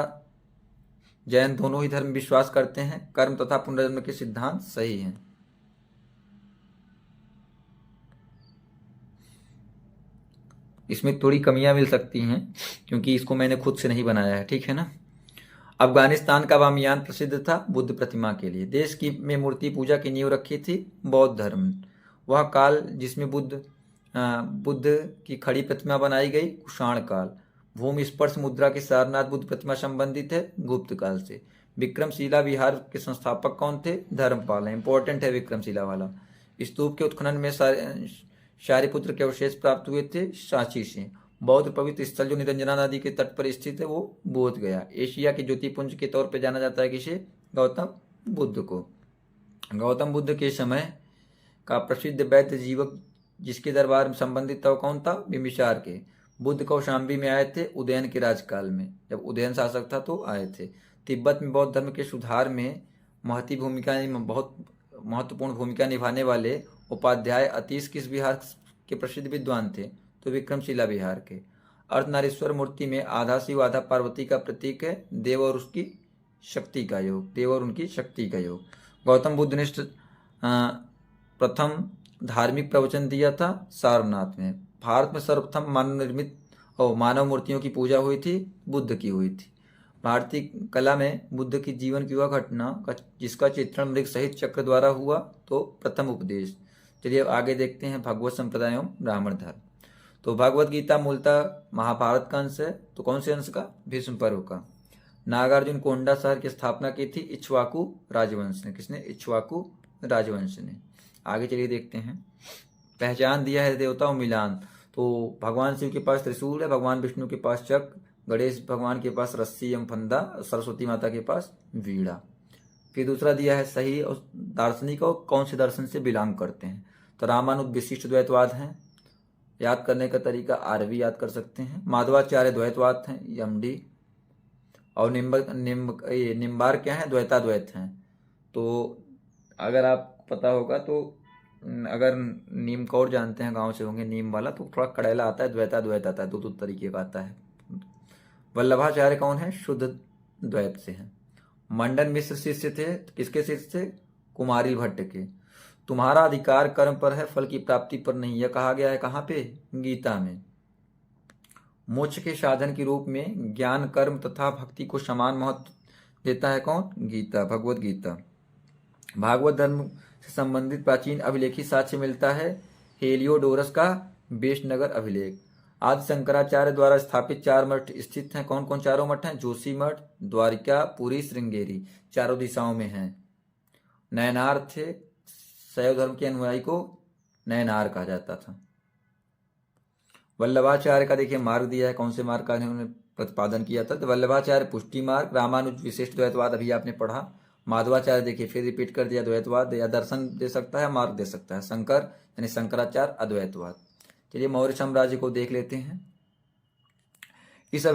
जैन दोनों ही धर्म विश्वास करते हैं कर्म तथा पुनर्जन्म के सिद्धांत सही हैं। इसमें थोड़ी कमियां मिल सकती हैं क्योंकि इसको मैंने खुद से नहीं बनाया है, ठीक है ना। अफगानिस्तान का बामियान प्रसिद्ध था बुद्ध प्रतिमा के लिए। देश की में मूर्ति पूजा की नींव रखी थी बौद्ध धर्म। वह काल जिसमें बुद्ध की खड़ी प्रतिमा बनाई गई कुषाण काल। भूमि स्पर्श मुद्रा की सारनाथ बुद्ध प्रतिमा संबंधित है गुप्त काल से। विक्रमशिला विहार के संस्थापक कौन थे? धर्मपाल। इंपॉर्टेंट है विक्रमशिला वाला। स्तूप के उत्खनन में शारिपुत्र के अवशेष प्राप्त हुए थे सांची से। बौद्ध पवित्र स्थल जो निरंजना नदी के तट पर स्थित है वो बोध गया। एशिया के ज्योतिपुंज के तौर पर जाना जाता है किसे? गौतम बुद्ध को। गौतम बुद्ध के समय का प्रसिद्ध वैद्य जीवक जिसके दरबार में संबंधित था वो कौन था? बिंबिसार के। बुद्ध कौशाम्बी में आए थे उदयन के राजकाल में, जब उदयन शासक था तो आए थे। तिब्बत में बौद्ध धर्म के सुधार में बहुत महत्वपूर्ण भूमिका निभाने वाले उपाध्याय अतीश किस बिहार के प्रसिद्ध विद्वान थे? तो विक्रमशिला बिहार के। अर्धनारीश्वर मूर्ति में आधा शिव आधा पार्वती का प्रतीक है देव और उसकी शक्ति का योग, देव और उनकी शक्ति का योग। गौतम बुद्ध ने प्रथम धार्मिक प्रवचन दिया था सारनाथ में। भारत में सर्वप्रथम मानव निर्मित और मानव मूर्तियों की पूजा हुई थी, बुद्ध की हुई थी। भारतीय कला में बुद्ध की जीवन की वह घटना जिसका चित्रण मृग सहित चक्र द्वारा हुआ तो प्रथम उपदेश। चलिए अब आगे देखते हैं भगवत संप्रदाय एवं ब्राह्मण धर्म। तो भगवत गीता मूलतः महाभारत का अंश है, तो कौन से अंश का? भीष्म पर्व का। नागार्जुन कोंडा शहर की स्थापना की थी इक्ष्वाकु राजवंश ने। किसने? इक्ष्वाकु राजवंश ने। आगे चलिए देखते हैं। पहचान दिया है देवताओं मिलान। तो भगवान शिव के पास त्रिशूल है, भगवान विष्णु के पास चक्र, गणेश भगवान के पास रस्सी एवं फंदा, सरस्वती माता के पास वीणा। फिर दूसरा दिया है सही और दार्शनिक और कौन से दर्शन से बिलोंग करते हैं। तो रामानुज विशिष्ट द्वैतवाद हैं। याद करने का तरीका आरवी याद कर सकते हैं। माधवाचार्य द्वैतवाद हैं, यमडी। और निम्बार क्या है? द्वैताद्वैत हैं। तो अगर आप पता होगा तो अगर नीम कौर जानते हैं, गांव से होंगे नीम वाला, तो थोड़ा कड़ैला आता है, द्वैताद्वैत आता है, दो तरीके का आता है। वल्लभाचार्य कौन है? शुद्ध द्वैत से हैं। मंडन मिश्र शिष्य थे, किसके शिष्य थे? कुमारी भट्ट के। तुम्हारा अधिकार कर्म पर है, फल की प्राप्ति पर नहीं, यह कहा गया है कहाँ पे? गीता में। मोक्ष के साधन के रूप में ज्ञान कर्म तथा भक्ति को समान महत्व देता है कौन? गीता, भगवत गीता। भागवत धर्म से संबंधित प्राचीन अभिलेखी साक्ष्य मिलता है हेलियोडोरस का बेशनगर अभिलेख। आदि शंकराचार्य द्वारा स्थापित 4 मठ स्थित हैं। कौन कौन चारों मठ हैं? जोशी मठ, द्वारिका, पुरी, श्रृंगेरी, चारों दिशाओं में हैं। नयनार थे, शैव धर्म के अनुयायी को नयनार कहा जाता था। वल्लभाचार्य का देखिए मार्ग दिया है, कौन से मार्ग का उन्होंने प्रतिपादन किया था? तो वल्लभाचार्य पुष्टि मार्ग, रामानुज विशिष्ट द्वैतवाद अभी आपने पढ़ा, माधवाचार्य देखिए फिर रिपीट कर दिया द्वैतवाद, या दर्शन दे सकता है, मार्ग दे सकता है। शंकर यानी शंकराचार्य अद्वैतवाद। चलिए मौर्य साम्राज्य को देख लेते हैं। किस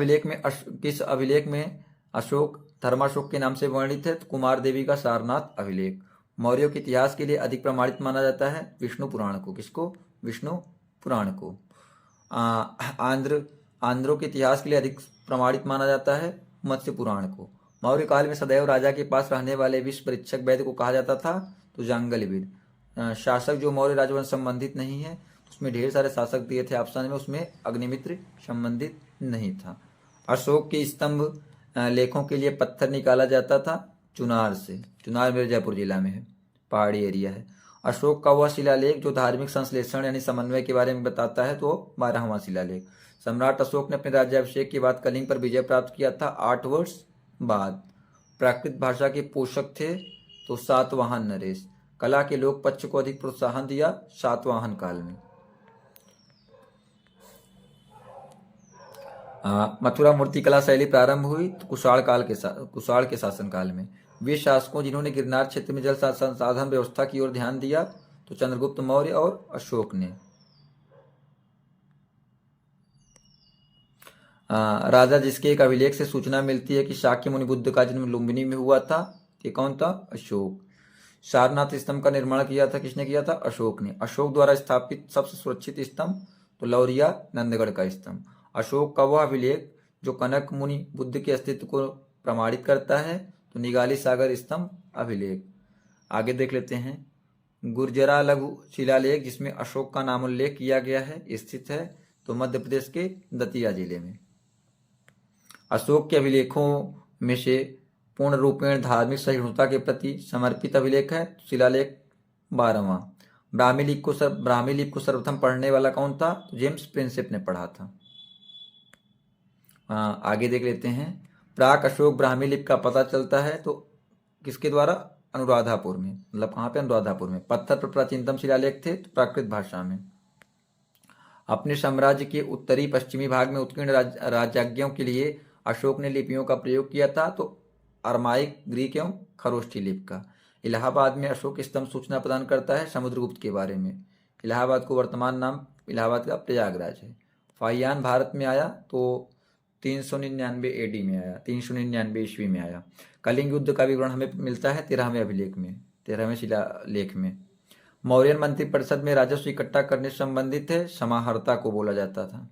अभिलेख में अशोक धर्माशोक के नाम से वर्णित है? तो कुमार देवी का सारनाथ अभिलेख। मौर्यों के इतिहास के लिए अधिक प्रमाणित माना जाता है विष्णु पुराण को। किसको? विष्णु पुराण को। आंध्रों के इतिहास के लिए अधिक प्रमाणित माना जाता है मत्स्य पुराण को। मौर्य काल में सदैव राजा के पास रहने वाले विश्व परीक्षक वैद्य को कहा जाता था तो जांगलवीर। शासक जो मौर्य राजवंश संबंधित नहीं है, उसमें ढेर सारे शासक दिए थे ऑप्शन में, उसमें अग्निमित्र संबंधित नहीं था। अशोक के स्तंभ लेखों के लिए पत्थर निकाला जाता था चुनार से। चुनार मिर्जापुर जिला में है, पहाड़ी एरिया है। अशोक का वह शिलालेख जो धार्मिक संश्लेषण यानी समन्वय के बारे में बताता है तो 12वां शिलालेख। सम्राट अशोक ने अपने राज्याभिषेक के बाद कलिंग पर विजय प्राप्त किया था 8 वर्ष बाद। प्राकृत भाषा के पोषक थे तो सातवाहन नरेश। कला के लोक पक्ष को अधिक प्रोत्साहन दिया सातवाहन काल में। मथुरा मूर्ति कला शैली प्रारंभ हुई तो कुषाण के शासनकाल में। वे शासकों जिन्होंने गिरनार क्षेत्र में जल संसाधन व्यवस्था की ओर ध्यान दिया तो चंद्रगुप्त मौर्य और अशोक ने। राजा जिसके एक अभिलेख से सूचना मिलती है कि शाक्य मुनि बुद्ध का जन्म लुम्बिनी में हुआ था, ये कौन था? अशोक। सारनाथ स्तंभ का निर्माण किया था किसने किया था? अशोक ने। अशोक द्वारा स्थापित सबसे सुरक्षित स्तंभ तो लौरिया नंदगढ़ का स्तंभ। अशोक का वह अभिलेख जो कनक मुनि बुद्ध के अस्तित्व को प्रमाणित करता है तो निगाली सागर स्तंभ अभिलेख। आगे देख लेते हैं। गुर्जरा लघु शिलालेख जिसमें अशोक का नामोल्लेख किया गया है स्थित है तो मध्य प्रदेश के दतिया जिले में। अशोक के अभिलेखों में से पूर्ण रूपेण धार्मिक सहिष्णुता के प्रति समर्पित अभिलेख है शिलालेख 12वां। ब्राह्मी लिपि को सर्वप्रथम पढ़ने वाला कौन था? तो जेम्स प्रिंसेप ने पढ़ा था। आगे देख लेते हैं। प्राक अशोक ब्राह्मी लिपि का पता चलता है तो किसके द्वारा? अनुराधापुर में। मतलब कहाँ पे? अनुराधापुर में। पत्थर पर प्राचीनतम शिलालेख थे तो प्राकृत भाषा में। अपने साम्राज्य के उत्तरी पश्चिमी भाग में उत्कीर्ण राजज्ञों के लिए अशोक ने लिपियों का प्रयोग किया था, तो अरमाइक, ग्रीक एवं खरोष्ठी लिपि का। इलाहाबाद में अशोक स्तंभ सूचना प्रदान करता है समुद्रगुप्त के बारे में। इलाहाबाद को वर्तमान नाम इलाहाबाद का प्रयागराज है। फाहियान भारत में आया तो 399 एडी में आया, 399 ईस्वी में आया। कलिंग युद्ध का विवरण हमें मिलता है 13वें अभिलेख में, 13वें शिलालेख में। मौर्यन मंत्रिपरिषद में राजस्व इकट्ठा करने से संबंधित है, समाहर्ता को बोला जाता था।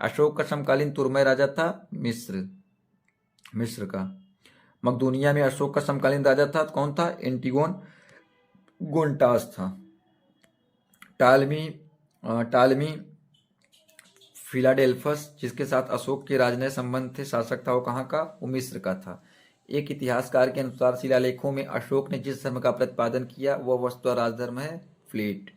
अशोक का समकालीन तुर्मय राजा था मिस्र का। मकदूनिया में अशोक का समकालीन राजा था, कौन था? एंटिगोन गोन्टास था। टालमी फिलाडेल्फस, जिसके साथ अशोक के राजनय संबंध थे, शासक था, वो कहाँ का? वो मिस्र का था। एक इतिहासकार के अनुसार शिलालेखों में अशोक ने जिस धर्म का प्रतिपादन किया वह वस्तुतः राजधर्म है, फ्लीट।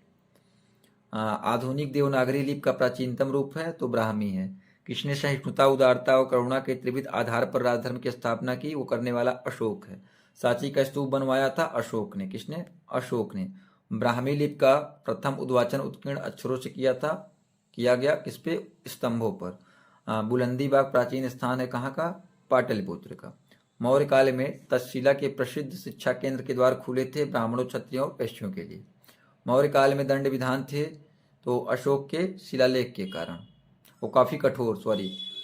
आधुनिक देवनागरी लिपि का प्राचीनतम रूप है तो ब्राह्मी है। किसने सहिष्णुता, उदारता और करुणा के त्रिविध आधार पर राजधर्म की स्थापना की? वो करने वाला अशोक है। सांची का स्तूप बनवाया था अशोक ने। किसने? अशोक ने। ब्राह्मी लिपि का प्रथम उद्वाचन उत्कीर्ण अक्षरों से किया गया किस पे? स्तंभों पर। बुलंदीबाग प्राचीन स्थान है कहाँ का? पाटलिपुत्र का। मौर्य काल में तक्षशिला के प्रसिद्ध शिक्षा केंद्र के द्वार खुले थे ब्राह्मणों, क्षत्रियों और वैश्यों के लिए। मौर्य काल में दंड विधान थे तो अशोक के शिलालेख के कारण वो काफी कठोर,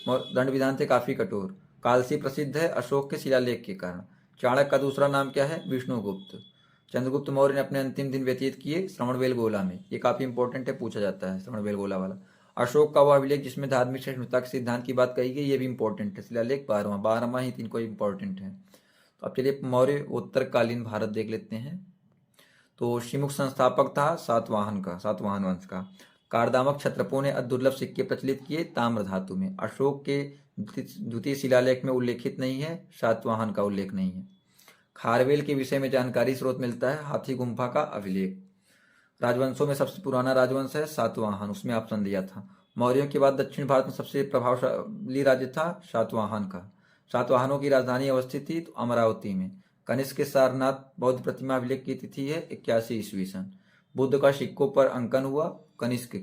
दंड विधान थे काफी कठोर। कालसी प्रसिद्ध है अशोक के शिलालेख के कारण। चाणक्य का दूसरा नाम क्या है? विष्णुगुप्त। चंद्रगुप्त मौर्य ने अपने अंतिम दिन व्यतीत किए श्रवणबेलगोला में। ये काफी इंपॉर्टेंट है, पूछा जाता है श्रवणबेलगोला वाला। अशोक का वह अभिलेख जिसमें धार्मिक सहिष्णुता के सिद्धांत की बात कही गई, ये भी इंपॉर्टेंट है। शिलालेख 12वां ही 3 को इंपॉर्टेंट है। तो अब चलिए मौर्य उत्तरकालीन भारत देख लेते हैं। तो शिमुख संस्थापक था सातवाहन वंश का। कारदामक क्षत्रपों ने दुर्लभ सिक्के प्रचलित किए ताम्र धातु में। अशोक के द्वितीय शिलालेख में उल्लेखित नहीं है, सातवाहन का उल्लेख नहीं है। खारवेल के विषय में जानकारी स्रोत मिलता है हाथी गुम्फा का अभिलेख। राजवंशों में सबसे पुराना राजवंश है सातवाहन, उसमें ऑप्शन दिया था। मौर्यों के बाद दक्षिण भारत में सबसे प्रभावशाली राज्य था सातवाहन का। सातवाहनों की राजधानी अवस्थित थी तो अमरावती में। कनिष्क के सारनाथ बौद्ध प्रतिमा अभिलेख की तिथि है 81 ईस्वी सन। बुद्ध का सिक्कों पर अंकन हुआ कनिष्क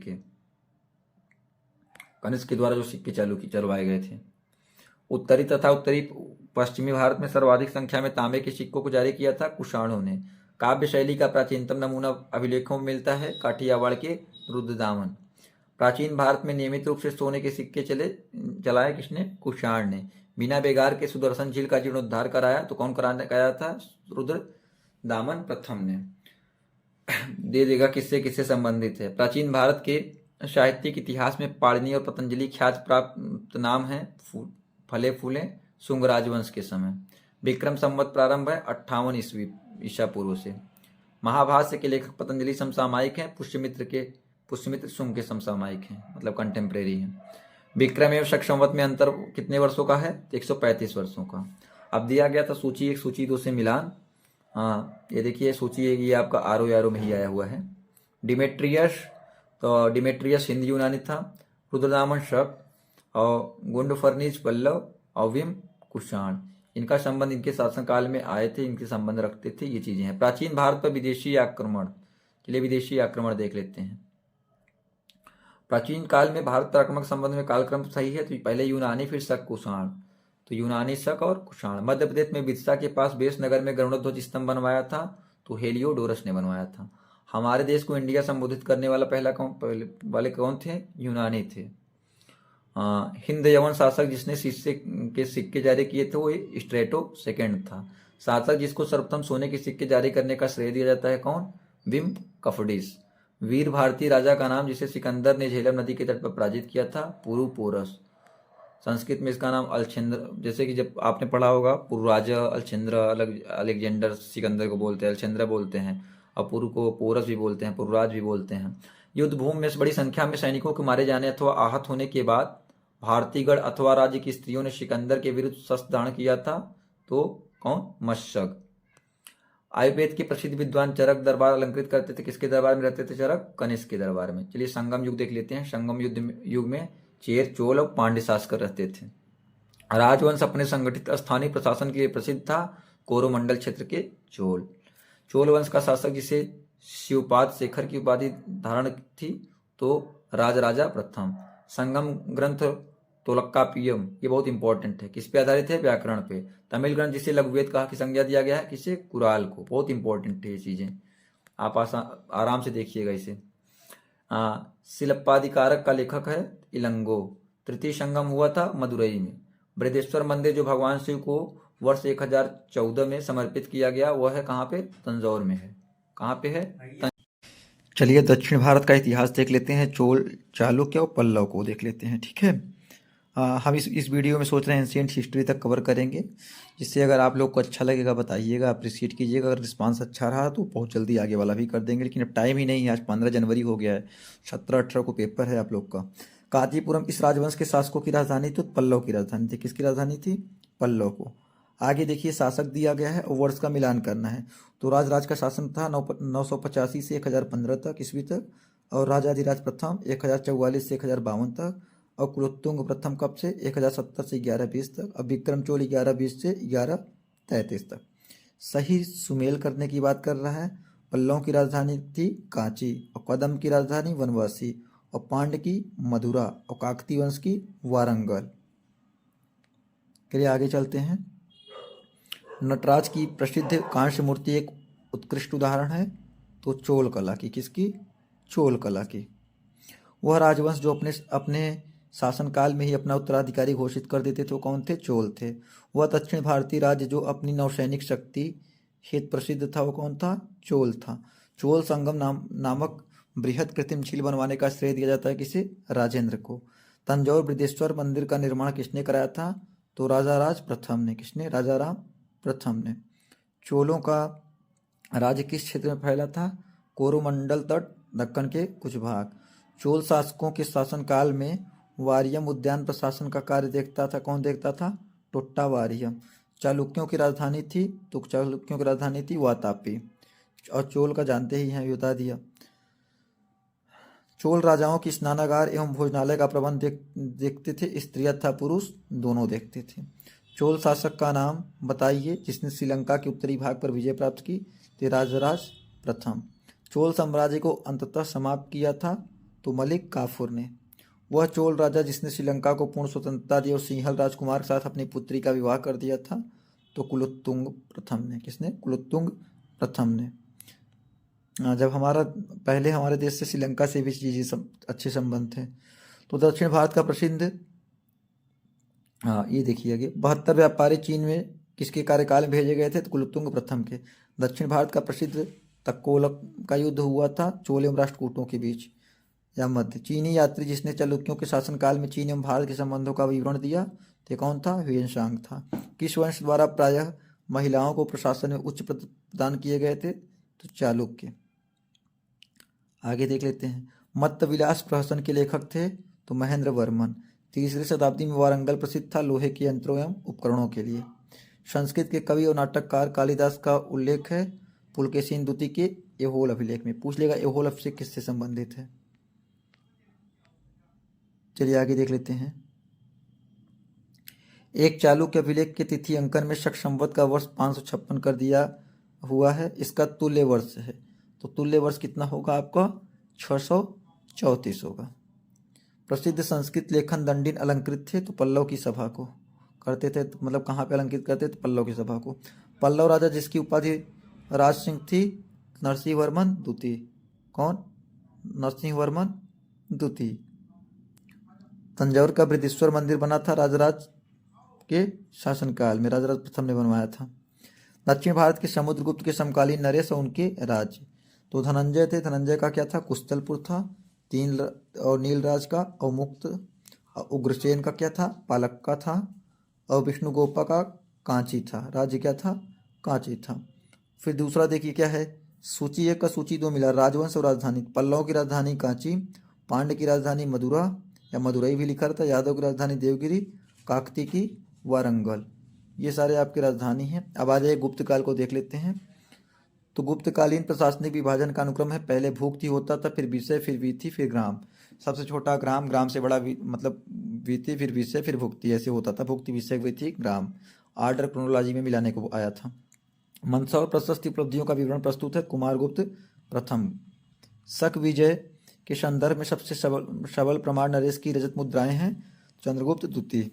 के द्वारा जो सिक्के चलवाए गए थे। उत्तरी तथा उत्तरी पश्चिमी भारत में सर्वाधिक संख्या में तांबे के सिक्कों को जारी किया था कुषाणों ने। काव्य शैली का प्राचीनतम नमूना अभिलेखों में मिलता है काठियावाड़ के रुद्रदामन। प्राचीन भारत में नियमित रूप से सोने के सिक्के चलाए किसने? कुषाण ने। बिना बेगार के सुदर्शन झील का जीर्णोद्धार कराया तो कौन कराया था? रुद्रदामन प्रथम ने। दे देगा किससे किससे संबंधित है। प्राचीन भारत के साहित्यिक इतिहास में पाणिनि और पतंजलि ख्यात प्राप्त नाम है। फले फूले शुंग राजवंश के समय। विक्रम संवत प्रारंभ है 58 ईसा पूर्व से। महाभाष्य के लेखक पतंजलि समसामयिक हैं, पुष्यमित्र शुंग के समसामयिक हैं, मतलब कंटेम्प्रेरी हैं। विक्रम एवं शक संवत में अंतर कितने वर्षों का है? 135 वर्षों का। अब दिया गया था सूची 1 सूची 2 से मिलान। हाँ ये देखिए सूची 1 ये आपका आरो में ही आया हुआ है। डिमेट्रियस हिंदी यूनानी था, रुद्रदामन शक और गुंडफर्नीज पल्लव और विम कुषाण। इनका संबंध इनके शासनकाल में आए थे, इनके संबंध रखते थे, ये चीजें हैं। प्राचीन भारत पर विदेशी आक्रमण, चलिए विदेशी आक्रमण देख लेते हैं। प्राचीन काल में भारत पर आक्रमण संबंध में कालक्रम सही है तो पहले यूनानी फिर शक कुषाण, तो यूनानी शक और कुषाण। मध्य प्रदेश में बिरसा के पास बेस नगर में गरुड़ध्वज स्तंभ बनवाया था तो हेलियोडोरस ने बनवाया था। हमारे देश को इंडिया संबोधित करने वाला पहले कौन थे? यूनानी थे। हिंद यवन शासक जिसने शीशे के सिक्के जारी किए थे वो स्ट्रेटो सेकेंड था। शासक जिसको सर्वप्रथम सोने के सिक्के जारी करने का श्रेय दिया जाता है कौन? विम कफडिस। वीर भारतीय राजा का नाम जिसे सिकंदर ने झेलम नदी के तट पर पराजित किया था पुरुपोरस। संस्कृत में इसका नाम अलछेंद्र, जैसे कि जब आपने पढ़ा होगा पुरुराजा अलछेंद्र, अलेक्जेंडर सिकंदर को बोलते हैं अलछेंद्र बोलते हैं, और पुरु को पोरस भी बोलते हैं, पुरुराज भी बोलते हैं। युद्ध भूमि में बड़ी संख्या में सैनिकों के मारे जाने अथवा आहत होने के बाद भारतीगढ़ अथवा राज्य की स्त्रियों ने सिकंदर के विरुद्ध शस्त्र धारण किया था तो कौन? मशक। आयुर्वेद के प्रसिद्ध विद्वान चरक दरबार अलंकृत करते थे, किसके दरबार में रहते थे चरक? कनिष्क के दरबार में। चलिए संगम युग देख लेते हैं। संगम युग में चेर, चोल और पांड्य शासक रहते थे। राजवंश अपने संगठित स्थानीय प्रशासन के लिए प्रसिद्ध था। कोरोमंडल क्षेत्र के चोल वंश का शासक जिसे शिवपाद शेखर की उपाधि धारण थी तो राजराजा प्रथम। संगम ग्रंथ तोलक्कापियम, ये बहुत इंपॉर्टेंट है, किस पे आधारित है? व्याकरण पे। तमिल ग्रंथ जिसे लघुवेद कहा की संज्ञा दिया गया है, किसे? कुराल को। बहुत इंपॉर्टेंट है ये चीजें, आप आराम से देखिएगा इसे। शिल्पाधिकारक का लेखक है इलंगो। तृतीय संगम हुआ था मदुरई में। बृहदेश्वर मंदिर जो भगवान शिव को वर्ष 1014 में समर्पित किया गया, वह है कहाँ पे? तंजौर में है। कहाँ पे है? चलिए दक्षिण भारत का इतिहास देख लेते हैं, चोल, चालुक्य और पल्लव को देख लेते हैं, ठीक है। हम इस वीडियो में सोच रहे हैं एंशिएंट हिस्ट्री तक कवर करेंगे, जिससे अगर आप लोग को अच्छा लगेगा बताइएगा, अप्रिशिएट कीजिएगा। अगर रिस्पांस अच्छा रहा तो बहुत जल्दी आगे वाला भी कर देंगे, लेकिन अब टाइम ही नहीं है। आज 15 जनवरी हो गया है, 17-18 को पेपर है आप लोग का। कांचीपुरम इस राजवंश के शासकों की राजधानी थी, पल्लव की राजधानी थी। किसकी राजधानी थी? पल्लव को। आगे देखिए शासक दिया गया है और वर्ष का मिलान करना है। तो राज का शासन था 985 से 1015 तक ईस्वी तक, और राजाधिराज प्रथम 1044 से 1052 तक, और कुलोत्तुंग प्रथम कब से? 1070 से 1120 तक, और विक्रमचोल 1120 से 1133 तक। सही सुमेल करने की बात कर रहा है। पल्लवों की राजधानी थी कांची, और कदम की राजधानी वनवासी, और पांड्य की मधुरा, और काकतीय वंश की वारंगल। चलिए आगे चलते हैं। नटराज की प्रसिद्ध कांस्य मूर्ति एक उत्कृष्ट उदाहरण है, तो चोल कला की। किसकी? चोल कला की। वह राजवंश जो अपने अपने शासनकाल में ही अपना उत्तराधिकारी घोषित कर देते थे, वो कौन थे? चोल थे। वह दक्षिण भारतीय राज्य जो अपनी नौसैनिक शक्ति हेतु प्रसिद्ध था, वो कौन था? चोल था। चोल संगम नामक बृहद कृत्रिम झील बनवाने का श्रेय दिया जाता है किसे? राजेंद्र को। तंजौर बृहदेश्वर मंदिर का निर्माण किसने कराया था? तो राजा राज प्रथम ने। किसने? राजा राम प्रथम ने। चोलों का राज्य किस क्षेत्र में फैला था? कोरोमंडल तट, दक्कन के कुछ भाग। चोल शासकों के शासनकाल में वारियम उद्यान प्रशासन का कार्य देखता था। कौन देखता था? टोट्टा वारियम। चालुक्यों की राजधानी थी, तो चालुक्यों की राजधानी थी वातापी। और चोल का जानते ही हैं, बता दिया। चोल राजाओं की स्नानागार एवं भोजनालय का प्रबंध देखते थे, स्त्री तथा पुरुष दोनों देखते थे। चोल शासक का नाम बताइए जिसने श्रीलंका के उत्तरी भाग पर विजय प्राप्त की? तो राजराज प्रथम। चोल साम्राज्य को अंततः समाप्त किया था, तो मलिक काफूर ने। वह चोल राजा जिसने श्रीलंका को पूर्ण स्वतंत्रता दी और सिंहल राजकुमार के साथ अपनी पुत्री का विवाह कर दिया था, तो कुलोत्तुंग प्रथम ने। किसने? कुलोत्तुंग प्रथम ने। जब पहले हमारे देश से श्रीलंका से भी चीज़ें अच्छे संबंध थे। तो दक्षिण भारत का प्रसिद्ध, ये देखिए आगे, 72 व्यापारी चीन में किसके कार्यकाल में भेजे गए थे? तो कुलोत्तुंग प्रथम के। दक्षिण भारत का प्रसिद्ध तक्कोलक का युद्ध हुआ था चोल एवं राष्ट्रकूटों के बीच या मध्य। चीनी यात्री जिसने चालुक्यों के शासनकाल में चीन एवं भारत के संबंधों का विवरण दिया, तो कौन था? ह्वेनसांग था। किस वंश द्वारा प्रायः महिलाओं को प्रशासन में उच्च पद प्रदान किए गए थे? तो चालुक्य। आगे देख लेते हैं। मत्त विलास प्रहसन के लेखक थे, तो महेंद्र वर्मन। 3वीं शताब्दी में वारंगल प्रसिद्ध था लोहे के यंत्रों एवं उपकरणों के लिए। संस्कृत के कवि और नाटककार कालिदास का उल्लेख है पुलकेशिन द्वितीय के एहोल अभिलेख में। पूछ लेगा एहोल अभिलेख किससे संबंधित है। चलिए आगे देख लेते हैं। एक चालुक्य अभिलेख के तिथि अंकन में शक संवत का वर्ष 556 कर दिया हुआ है। इसका तुल्य वर्ष है, तो तुल्य वर्ष कितना होगा आपका? 634 होगा। प्रसिद्ध संस्कृत लेखन दंडिन अलंकृत थे, तो पल्लव की सभा को करते थे। मतलब कहाँ पे अलंकृत करते थे? पल्लव की सभा को। पल्लव राजा जिसकी उपाधि राज सिंह थी, नरसिंह वर्मन द्वितीय। कौन? नरसिंह वर्मन द्वितीय। तंजौर का बृहदेश्वर मंदिर बना था राजराज के शासनकाल में, राजराज प्रथम ने बनवाया था। दक्षिण भारत के समुद्रगुप्त के समकालीन नरेश और उनके राज्य, तो धनंजय थे। धनंजय का क्या था? कुशलपुर था। और नीलराज का अवमुक्त। उग्रसेन का क्या था? पालक का था। और विष्णुगोपा का कांची था। राज्य क्या था? कांची था। फिर दूसरा देखिए क्या है, सूची 1 का सूची 2 मिला। राजवंश और राजधानी, पल्लव की राजधानी कांची, पांड्य की राजधानी मदुरा या मदुरई भी लिखा था, यादव की राजधानी देवगिरी, काकती की वारंगल। ये सारे आपकी राजधानी हैं। अब आ जाइए गुप्त काल को देख लेते हैं। तो गुप्तकालीन प्रशासनिक विभाजन का अनुक्रम है, पहले भूक्ति होता था, फिर विषय, फिर वीथी, फिर ग्राम। सबसे छोटा ग्राम, ग्राम से बड़ा मतलब वीथी, फिर विषय, फिर भुक्ति, ऐसे होता था। भुक्ति, विषय, वीथी, ग्राम, आर्डर क्रोनोलॉजी में मिलाने को आया था। मंसा और प्रशस्ति उपलब्धियों का विवरण प्रस्तुत है कुमारगुप्त प्रथम। शक विजय के संदर्भ में सबसे सबल प्रमाण नरेश की रजत मुद्राएं हैं? चंद्रगुप्त द्वितीय।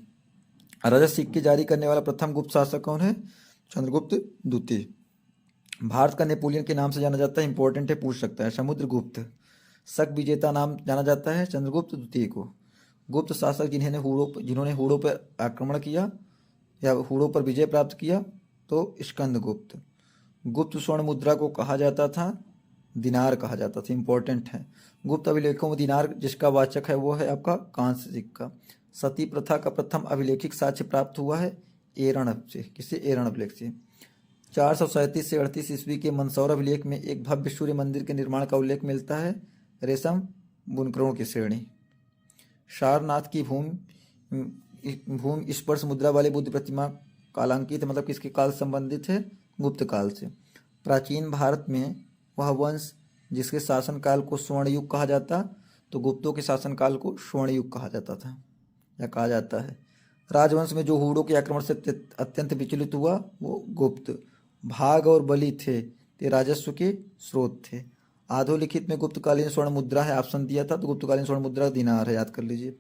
रजत सिक्के जारी करने वाला प्रथम गुप्त शासक कौन है? चंद्रगुप्त द्वितीय। भारत का नेपोलियन के नाम से जाना जाता है, इंपॉर्टेंट है, पूछ सकता है। समुद्रगुप्त। शक विजेता नाम जाना जाता है चंद्रगुप्त द्वितीय को। गुप्त शासक जिन्होंने हूणों पर आक्रमण किया या हूणों पर विजय प्राप्त किया, तो स्कंदगुप्त। गुप्त स्वर्ण मुद्रा को कहा जाता था, दिनार कहा जाता था, इंपॉर्टेंट है। गुप्त अभिलेखों में दिनार जिसका वाचक है वो है आपका कांस्य सिक्का। सती प्रथा का प्रथम अभिलेखिक साक्ष्य प्राप्त हुआ है एरण से। किसे? एरण अभिलेख से। 437 से 38 ईस्वी के मंदसौर अभिलेख में एक भव्य सूर्य मंदिर के निर्माण का उल्लेख मिलता है रेशम बुनकरों की श्रेणी। सारनाथ की भूमि स्पर्श मुद्रा वाली बुद्ध प्रतिमा कालांकित, मतलब किसके काल संबंधित है? गुप्त काल से। प्राचीन भारत में वह वंश जिसके शासनकाल को स्वर्ण युग कहा जाता, तो गुप्तों के शासनकाल को स्वर्ण युग कहा जाता था या कहा जाता है। राजवंश में जो हूणों के आक्रमण से अत्यंत विचलित हुआ वो गुप्त। भाग और बलि थे ते राजस्व के स्रोत थे। आधोलिखित में गुप्तकालीन स्वर्ण मुद्रा है, ऑप्शन दिया था, तो गुप्तकालीन स्वर्ण मुद्रा दिनार है, याद कर लीजिए।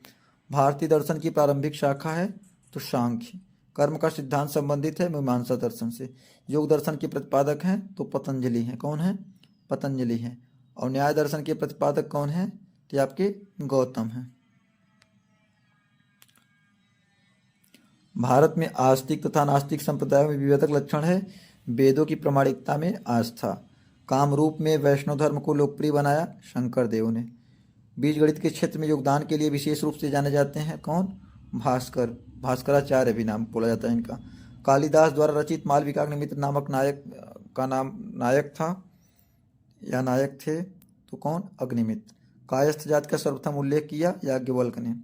भारतीय दर्शन की प्रारंभिक शाखा है तो सांख्य। कर्म का सिद्धांत संबंधित है मीमांसा दर्शन से। योग दर्शन के प्रतिपादक हैं तो पतंजलि हैं। कौन है? पतंजलि हैं। और न्याय दर्शन के प्रतिपादक कौन है? तो आपके गौतम हैं। भारत में आस्तिक तथा नास्तिक संप्रदायों में विवेचक लक्षण है वेदों की प्रामाणिकता में आस्था। कामरूप में वैष्णव धर्म को लोकप्रिय बनाया शंकर देव ने। बीजगणित के क्षेत्र में योगदान के लिए विशेष रूप से जाने जाते हैं कौन? भास्कर। भास्कराचार्य भी नाम बोला जाता है इनका। कालिदास द्वारा रचित मालविकाग्निमित्र नामक नायक का नाम नायक था या नायक थे, तो कौन? अग्निमित्र। कायस्थ जाति का सर्वप्रथम उल्लेख किया याज्ञवल्क्य ने।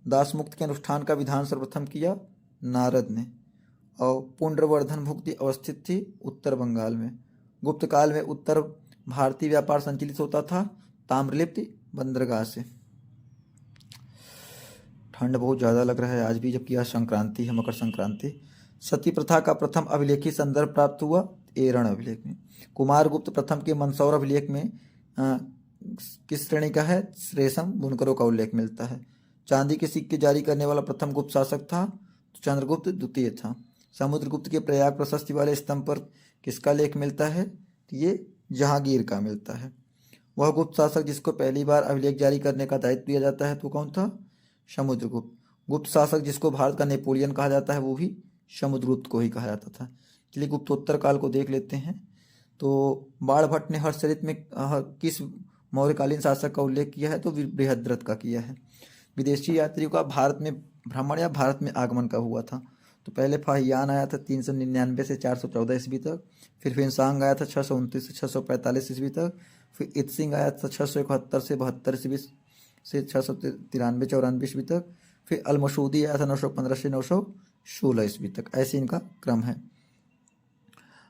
दासमुक्त के अनुष्ठान का विधान सर्वप्रथम किया नारद ने। और पुंड्रवर्धन भुक्ति अवस्थित थी उत्तर बंगाल में। गुप्त काल में उत्तर भारतीय व्यापार संचालित होता था ताम्रलिप्त बंदरगाह से। ठंड बहुत ज़्यादा लग रहा है आज भी, जबकि आज संक्रांति है, मकर संक्रांति। सती प्रथा का प्रथम अभिलेखी संदर्भ प्राप्त हुआ एरण अभिलेख में। कुमारगुप्त प्रथम के मंदसौर अभिलेख में किस श्रेणी का है? रेशम बुनकरों का उल्लेख मिलता है। चांदी के सिक्के जारी करने वाला प्रथम गुप्त शासक था तो चंद्रगुप्त द्वितीय था। समुद्रगुप्त के प्रयाग प्रशस्ति वाले स्तंभ पर किसका लेख मिलता है? तो ये जहांगीर का मिलता है। वह गुप्त शासक जिसको पहली बार अभिलेख जारी करने का दायित्व दिया जाता है तो कौन था? समुद्रगुप्त। गुप्त शासक जिसको भारत का नेपोलियन कहा जाता है वो भी समुद्रगुप्त को ही कहा जाता था। चलिए गुप्तोत्तर काल को देख लेते हैं। तो बाणभट्ट ने हर्षचरित में किस मौर्यकालीन शासक का उल्लेख किया है? तो बृहद्रथ का किया है। विदेशी यात्रियों का भारत में भ्रमण या भारत में आगमन का हुआ था? तो पहले फाहियान आया था 399 से 414 ईस्वी तक। फिर फिनसांग आया था 629 से 645 ईस्वी तक। फिर इत्सिंग आया था 671 से 72 ईस्वी से 693-94 ईस्वी तक। फिर अलमसूदी आया था 915 से 916 ईस्वी तक। ऐसे इनका क्रम है।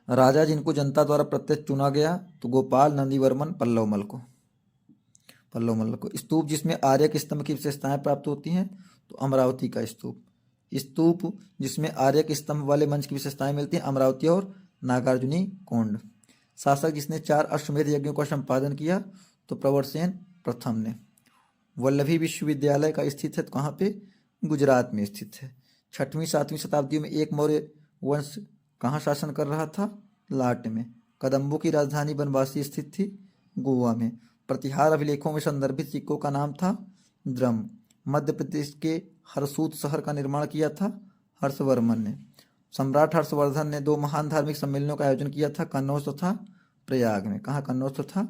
राजा जिनको जनता द्वारा प्रत्यक्ष चुना गया तो गोपाल नंदीवर्मन पल्लवमल को। स्तूप जिसमें आर्य के स्तंभ की विशेषताएं प्राप्त होती हैं तो अमरावती का स्तूप जिसमें आर्य के स्तंभ वाले मंच की विशेषताएं मिलती हैं अमरावती और नागार्जुनी कोंड। शासक जिसने 4 अश्वमेध यज्ञों का संपादन किया तो प्रवरसेन प्रथम ने। वल्लभी विश्वविद्यालय का स्थित है तो कहाँ पे? गुजरात में स्थित है। 6वीं 7वीं शताब्दियों में एक मौर्य वंश कहाँ शासन कर रहा था? लाट में। कदम्बों की राजधानी बनवासी स्थित थी गोवा में। प्रतिहार अभिलेखों में संदर्भित सिक्कों का नाम था द्रम। मध्य प्रदेश के हरसूद शहर का निर्माण किया था हर्षवर्मन ने। सम्राट हर्षवर्धन ने 2 महान धार्मिक सम्मेलनों का आयोजन किया था कन्नौज तथा प्रयाग में। कहाँ? कन्नौज तथा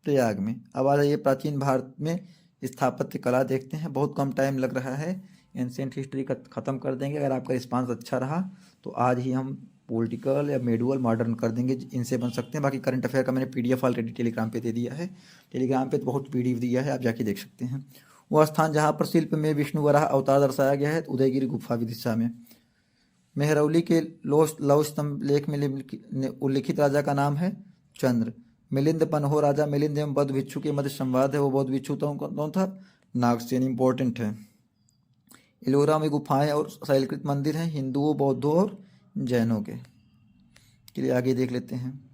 प्रयाग में। अब आ जाइए प्राचीन भारत में स्थापत्य कला देखते हैं। बहुत कम टाइम लग रहा है, एंशिएंट हिस्ट्री का ख़त्म कर देंगे। अगर आपका रिस्पांस अच्छा रहा तो आज ही हम पॉलिटिकल या मेडुअल मॉडर्न कर देंगे, इनसे बन सकते हैं। बाकी करंट अफेयर का मैंने पीडीएफ ऑलरेडी टेलीग्राम पे दे दिया है। टेलीग्राम पे तो बहुत पीडीएफ दिया है, आप जाके देख सकते हैं। वह स्थान जहाँ पर शिल्प में विष्णु वराह अवतार दर्शाया गया है उदयगिरी गुफा विदिशा में। मेहरौली के लौह स्तंभ लेख में उल्लिखित राजा का नाम है चंद्र। मिलिंद पन्हो राजा मिलिंद एवं बौद्ध भिक्षु के मध्य संवाद है, वो बौद्ध भिक्षु कौन था? नागसेन। इंपॉर्टेंट है। एलोरा में गुफाएं और शैलकृत मंदिर हैं हिंदुओं, बौद्धों और जैनों के। चलिए आगे देख लेते हैं।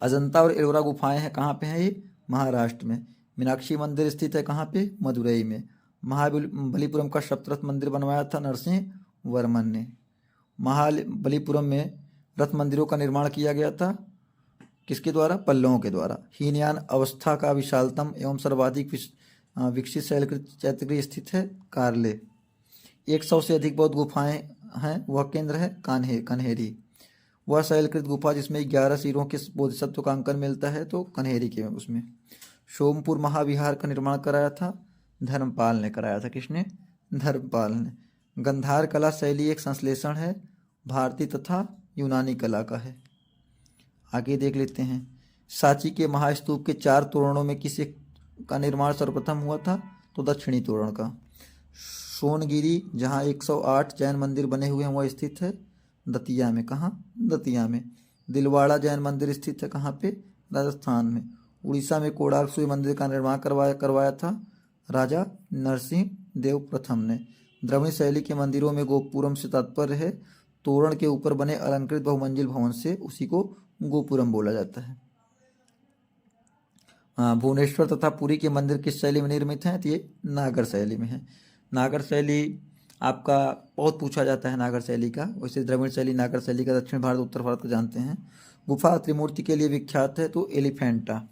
अजंता और एलोरा गुफाएं हैं कहाँ पे हैं? ये महाराष्ट्र में। मीनाक्षी मंदिर स्थित है कहाँ पे? मदुरई में। महाबलीपुरम का सप्तरथ मंदिर बनवाया था नरसिंह वर्मन ने। महाबलीपुरम में रथ मंदिरों का निर्माण किया गया था किसके द्वारा? पल्लवों के द्वारा। हीनयान अवस्था का विशालतम एवं सर्वाधिक विकसित शैलकृत चैत्यगृह स्थित है कारले। 100 से अधिक बौद्ध गुफाएं हैं, वह केंद्र है कन्हेरी। वह शैलकृत गुफा जिसमें 11 सिरों के बोधिसत्व का अंकन मिलता है तो कन्हेरी के उसमें। सोमपुर महाविहार का निर्माण कराया था धर्मपाल ने कराया था। किसने? धर्मपाल ने। गंधार कला शैली एक संश्लेषण है भारतीय तथा यूनानी कला का है। आगे देख लेते हैं। सांची के महास्तूप के 4 तोरणों में किस एक का निर्माण सर्वप्रथम हुआ था? तो दक्षिणी तोरण का। सोनगिरी जहाँ 108 जैन मंदिर बने हुए हैं वह स्थित है दतिया में। कहाँ? दतिया में। दिलवाड़ा जैन मंदिर स्थित है कहाँ पे? राजस्थान में। उड़ीसा में कोणार्क सूर्य मंदिर का निर्माण करवाया था राजा नरसिंह देव प्रथम ने। द्रविड़ शैली के मंदिरों में गोपुरम से तात्पर्य है तोरण के ऊपर बने अलंकृत बहुमंजिल भवन से, उसी को गोपुरम बोला जाता है। भुवनेश्वर तथा पुरी के मंदिर किस शैली में निर्मित हैं? तो ये नागर शैली में है। नागर शैली आपका बहुत पूछा जाता है नागर शैली का। वैसे द्रविड़ शैली नागर शैली का दक्षिण भारत उत्तर भारत को जानते हैं। गुफा त्रिमूर्ति के लिए विख्यात है तो एलिफेंटा।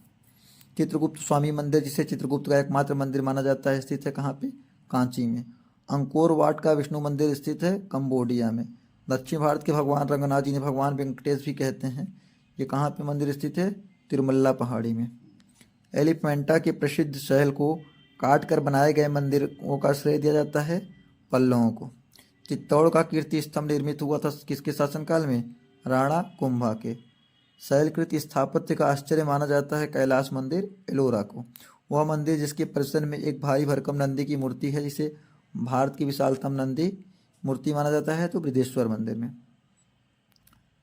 चित्रगुप्त स्वामी मंदिर जिसे चित्रगुप्त का एकमात्र मंदिर माना जाता है स्थित है कहाँ पे? कांची में। अंकोर वाट का विष्णु मंदिर स्थित है कंबोडिया में। दक्षिण भारत के भगवान रंगनाथ जी ने भगवान वेंकटेश भी कहते हैं। ये कहाँ पे मंदिर स्थित है? तिरुमल्ला पहाड़ी में। एलिफेंटा के प्रसिद्ध शहर को काट कर बनाए गए मंदिरों का श्रेय दिया जाता है पल्लवों को। चित्तौड़ का कीर्ति स्तंभ निर्मित हुआ था किसके शासनकाल में? राणा कुंभा के। शैलकृत स्थापत्य का आश्चर्य माना जाता है कैलाश मंदिर एलोरा को। वह मंदिर जिसके परिसर में एक भारी भरकम नंदी की मूर्ति है जिसे भारत की विशालतम नंदी मूर्ति माना जाता है तो बृहदेश्वर मंदिर में।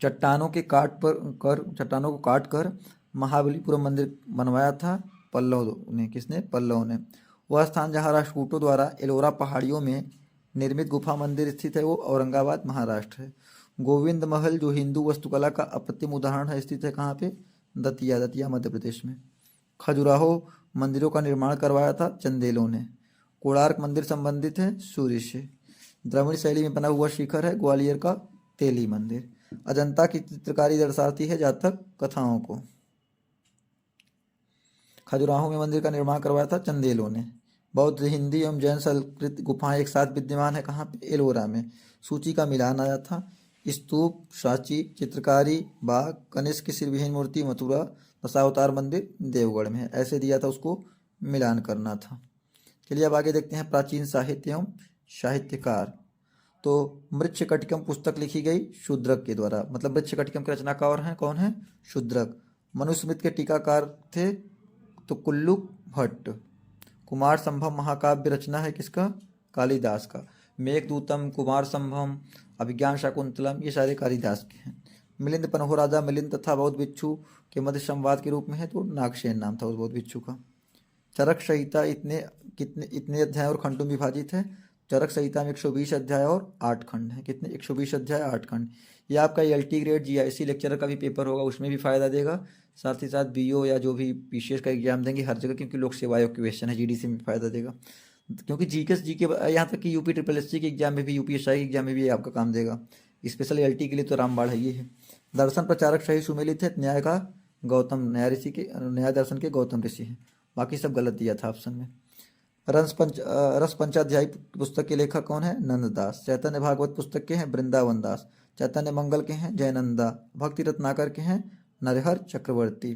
चट्टानों को काट कर महाबलीपुरम मंदिर बनवाया था पल्लव ने। किसने? पल्लव ने। वह स्थान जहाँ राष्ट्रकूटों द्वारा एलोरा पहाड़ियों में निर्मित गुफा मंदिर स्थित है वो औरंगाबाद महाराष्ट्र है। गोविंद महल जो हिंदू वास्तुकला का अप्रतिम उदाहरण है स्थित है कहाँ पे? दतिया मध्य प्रदेश में। खजुराहो मंदिरों का निर्माण करवाया था चंदेलों ने। कोणार्क मंदिर संबंधित है सूर्य से। द्रविड़ शैली में बना हुआ शिखर है ग्वालियर का तेली मंदिर। अजंता की चित्रकारी दर्शाती है जातक कथाओं को। खजुराहो में मंदिर का निर्माण करवाया था चंदेलों ने। बौद्ध हिंदी एवं जैन संस्कृत गुफाएं एक साथ विद्यमान है कहाँ पे? एलोरा में। सूची का मिलान आया था। स्तूप सांची, चित्रकारी बाग, कनिष्क की सिरविहीन मूर्ति मथुरा, दशावतार मंदिर देवगढ़ में है। ऐसे दिया था, उसको मिलान करना था। चलिए अब आगे देखते हैं प्राचीन साहित्य एवं साहित्यकार। तो मृच्छकटिकम पुस्तक लिखी गई शूद्रक के द्वारा। मतलब मृच्छकटिकम के रचनाकार हैं कौन है? शूद्रक। मनुस्मृति के टीकाकार थे तो कुल्लुक भट्ट। कुमार संभव महाकाव्य रचना है किसका? कालिदास का। मेघदूतम, कुमार संभव, अभिज्ञान शाकुंतलम ये सारे कालिदास के हैं। मिलिंद पन्हो राजा मिलिंद तथा बौद्ध भिक्षु के मध्य संवाद के रूप में है तो नागसेन नाम था उस बौद्ध भिक्षु का। चरक संहिता इतने अध्याय और खंडों में विभाजित है। चरक संहिता में 120 अध्याय और 8 खंड हैं। कितने? 120 अध्याय 8 खंड। ये आपका एलटी ग्रेड जीआईसी लेक्चरर का भी पेपर होगा, उसमें भी फायदा देगा। साथ ही साथ बीओ या जो भी पीसीएस का एग्जाम देंगे हर जगह, क्योंकि लोक सेवा आयोग क्वेश्चन है, जीडीसी में फायदा देगा। क्योंकि जीके यहाँ तक कि यूपी SSC के एग्जाम में भी, यूपीएसआई के एग्जाम में भी आपका काम देगा। स्पेशल एलटी के लिए तो रामबाण है ये है। दर्शन प्रचारक सही सुमेलित है। न्याय का गौतम, न्याय दर्शन के गौतम ऋषि हैं। बाकी सब गलत दिया था ऑप्शन में। रस पंचाध्यायी पुस्तक के लेखक कौन है? नंददास। चैतन्य भागवत पुस्तक के हैं वृंदावन दास। चैतन्य मंगल के हैं जयनंदा। भक्ति रत्नाकर के हैं नरहर चक्रवर्ती।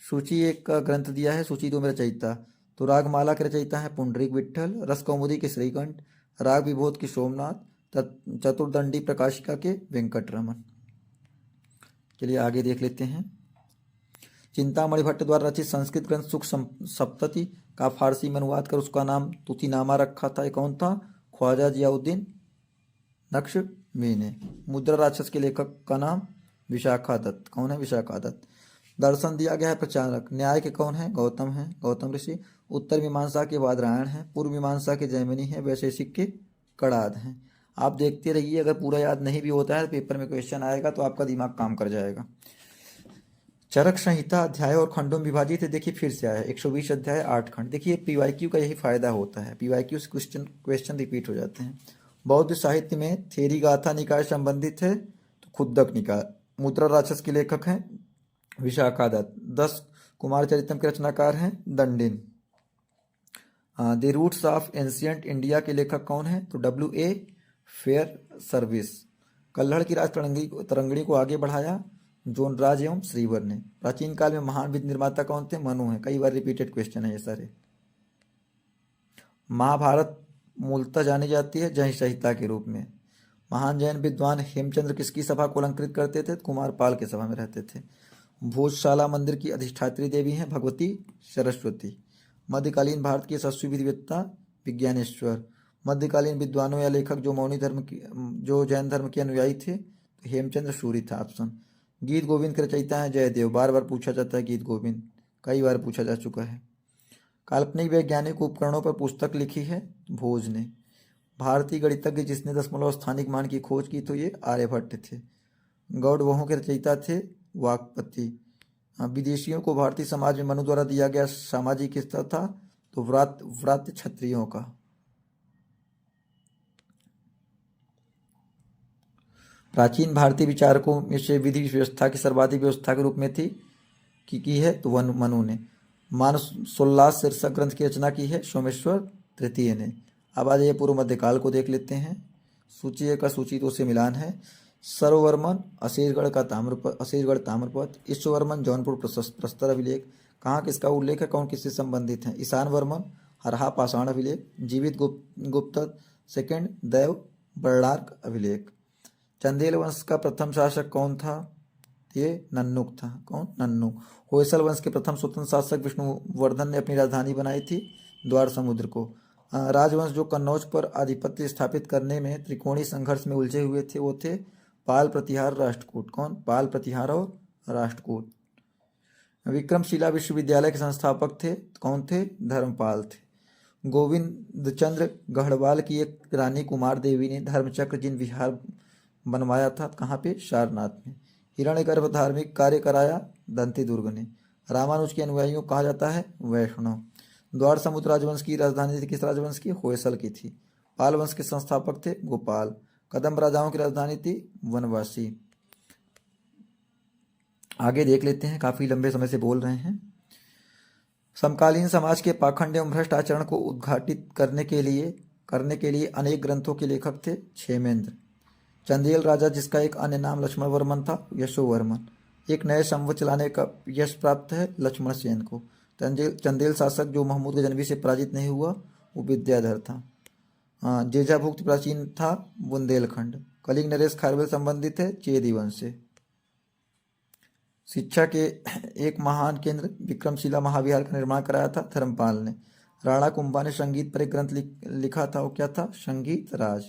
सूची एक का ग्रंथ दिया है, सूची 2 में रचयिता। तो रागमाला के रचयिता है पुंडरीक विट्ठल, रस कौमुदी के श्रीकंठ, राग विभोध के सोमनाथ, चतुर्दंडी प्रकाशिका के वेंकटरमन। चलिए आगे देख लेते हैं। चिंतामणि भट्ट द्वारा रचित संस्कृत ग्रंथ सुख सप्तति का फारसी में अनुवाद कर उसका नाम तुतीनामा रखा था। कौन था? ख्वाजा जियाउद्दीन नक्शबी ने। मुद्रा राक्षस के लेखक का नाम विशाखा दत्त। कौन है? विशाखा दत्त। दर्शन दिया गया है प्रचारक। न्याय के कौन है? गौतम है, गौतम ऋषि। उत्तर मीमांसा के बादरायण हैं। पूर्व मीमांसा के जैमिनी हैं। वैशेषिक के कड़ाद हैं। आप देखते रहिए, अगर पूरा याद नहीं भी होता है पेपर में क्वेश्चन आएगा तो आपका दिमाग काम कर जाएगा। चरक संहिता अध्याय और खंडों में विभाजित है। देखिए फिर से आया है 120 अध्याय 8 खंड। देखिए पीवाईक्यू का यही फायदा होता है, पीवाईक्यू से क्वेश्चन क्वेश्चन रिपीट हो जाते हैं। बौद्ध साहित्य में थेरी गाथा निकाय संबंधित है तो खुद्दक निकाय। मुद्रा राक्षस के लेखक हैं विशाखादत्त। 10 कुमार चरितम के रचनाकार हैं Dandin. The roots of ancient India के लेखक कौन है तो W.A. Fair service. कल्हड़ की राज तरंगिणी को आगे बढ़ाया जोनराज एवं श्रीवर ने। प्राचीन काल में महान विद्य निर्माता कौन थे मनु हैं। कई बार रिपीटेड क्वेश्चन है ये सारे। महाभारत मूलतः जानी जाती है जय संहिता के रूप में। महान जैन विद्वान हेमचंद्र किसकी सभा को अलंकृत करते थे कुमारपाल की सभा में रहते थे। भोजशाला मंदिर की अधिष्ठात्री देवी हैं भगवती सरस्वती। मध्यकालीन भारत के यशस्वी विधिवेत्ता विज्ञानेश्वर। मध्यकालीन विद्वानों या लेखक जो जैन धर्म के अनुयायी थे तो हेमचंद्र सूरी था ऑप्शन। गीत गोविंद के रचयिता हैं जयदेव। बार बार पूछा जाता है गीत गोविंद, कई बार पूछा जा चुका है। काल्पनिक वैज्ञानिक उपकरणों पर पुस्तक लिखी है भोज ने। भारतीय गणितज्ञ जिसने दशमलव स्थानिक मान की खोज की तो ये आर्यभट्ट थे। गौड़वहों के रचयिता थे वाकपति। विदेशियों को भारतीय समाज में मनु द्वारा दिया गया सामाजिक स्तर था तो व्रत क्षत्रियों का। प्राचीन भारतीय विचारकों में से विधि व्यवस्था की सर्वाधिक व्यवस्था के रूप में थी की है तो मनु ने। मानसोल्लास शीर्षक ग्रंथ की रचना की है सोमेश्वर तृतीय ने। अब आ जाइए पूर्व मध्यकाल को देख लेते हैं। सूची 1 का सूची 2 से मिलान है। सर्ववर्मन असीरगढ़ ताम्रपत्र। ईश्वरवर्मन जौनपुर प्रस्तर अभिलेख। कहाँ किसका उल्लेख है कौन किससे संबंधित है। ईशान वर्मन हरहा पाषाण अभिलेख। जीवित गुप्त सेकेंड दैव बर्ड़ार्क अभिलेख। चंदेल वंश का प्रथम शासक कौन था ये नन्नुक था। कौन नन्नुक। होयसल वंश के प्रथम स्वतंत्र शासक विष्णुवर्धन ने अपनी राजधानी बनाई थी द्वार समुद्र को। राजवंश जो कन्नौज पर आधिपत्य स्थापित करने में त्रिकोणीय संघर्ष में उलझे हुए थे वो थे पाल प्रतिहार राष्ट्रकूट। कौन पाल प्रतिहार और राष्ट्रकूट। विक्रमशिला विश्वविद्यालय के संस्थापक थे कौन थे धर्मपाल थे। गोविंद चंद्र गढ़वाल की एक रानी कुमार देवी ने धर्मचक्र जिन विहार बनवाया था कहाँ पे सारनाथ में। हिरण्यगर्भ धार्मिक कार्य कराया दंती दुर्ग ने। रामानुज के अनुयायियों को कहा जाता है वैष्णव। द्वार समुद्र राजवंश की राजधानी थी किस राजवंश की होयसल की थी। पाल वंश के संस्थापक थे गोपाल। कदम राजाओं की राजधानी थी वनवासी। आगे देख लेते हैं, काफी लंबे समय से बोल रहे हैं। समकालीन समाज के पाखंड एवं भ्रष्ट आचरण को उद्घाटित करने के लिए अनेक ग्रंथों के लेखक थे क्षेमेंद्र। चंदेल राजा जिसका एक अन्य नाम लक्ष्मण वर्मन था यशोवर्मन। एक नए संवत चलाने का यश प्राप्त है लक्ष्मण सेन को। चंदेल शासक जो महमूद गजनवी से पराजित नहीं हुआ वो विद्याधर था। जेजाभुक्त प्राचीन था बुंदेलखंड। कलिंग नरेश खारवेल संबंधित है चेदी वंश से। शिक्षा के एक महान केंद्र विक्रमशिला महाविहार का निर्माण कराया था धर्मपाल ने। राणा कुंभा ने संगीत पर एक ग्रंथ लिखा था वो क्या था संगीत राज।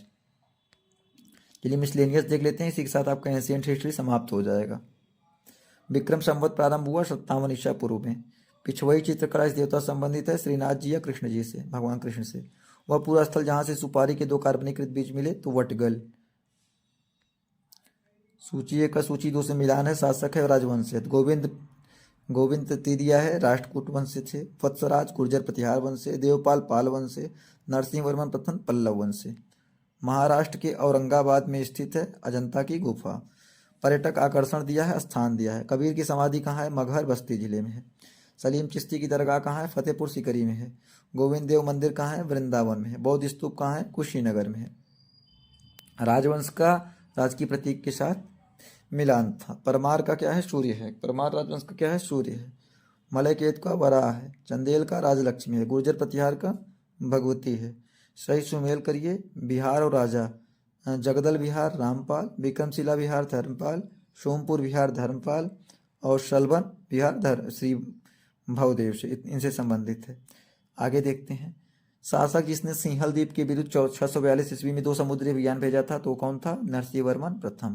चलिए मिसलेनियस देख लेते हैं, इसी के साथ आपका एंशिएंट हिस्ट्री समाप्त हो जाएगा। विक्रम संवत प्रारंभ हुआ 57 ईसा पूर्व में। पिछवई चित्रकला इस देवता संबंधित है श्रीनाथ जी या कृष्ण जी से, भगवान कृष्ण से। वह पूरा स्थल जहां से सुपारी के 2 कार्बनीकृत बीज मिले तो वटगल। सूची 1 का सूची 2 से मिलान है। शासक है राजवंश से। गोविंद तृतीय है राष्ट्रकूट वंश से थे। वत्सराज गुर्जर प्रतिहार वंश से। देवपाल पाल वंश से। नरसिंह वर्मन प्रथम पल्लव वंश से। महाराष्ट्र के औरंगाबाद में स्थित है अजंता की गुफा। पर्यटक आकर्षण दिया है, स्थान दिया है। कबीर की समाधि कहाँ है मगहर बस्ती जिले में है। सलीम चिश्ती की दरगाह कहाँ है फतेहपुर सीकरी में है। गोविंद देव मंदिर कहाँ है वृंदावन में है। बौद्ध स्तूप कहाँ है कुशीनगर में है। राजवंश का राजकीय प्रतीक के साथ मिलान था। परमार का क्या है सूर्य है। परमार राजवंश का क्या है सूर्य है। मलयकेत का वराह है। चंदेल का राजलक्ष्मी है। गुर्जर प्रतिहार का भगवती है। सही सुमेल करिए। बिहार और राजा जगदल विहार रामपाल। विक्रमशिला विहार धर्मपाल। सोमपुर विहार धर्मपाल और शलबन विहार श्री भवदेव से इनसे संबंधित है। आगे देखते हैं। शासक जिसने सिंहल द्वीप के विरुद्ध 642 ईस्वी में 2 समुद्री अभियान भेजा था तो कौन था नरसिंह वर्मन प्रथम।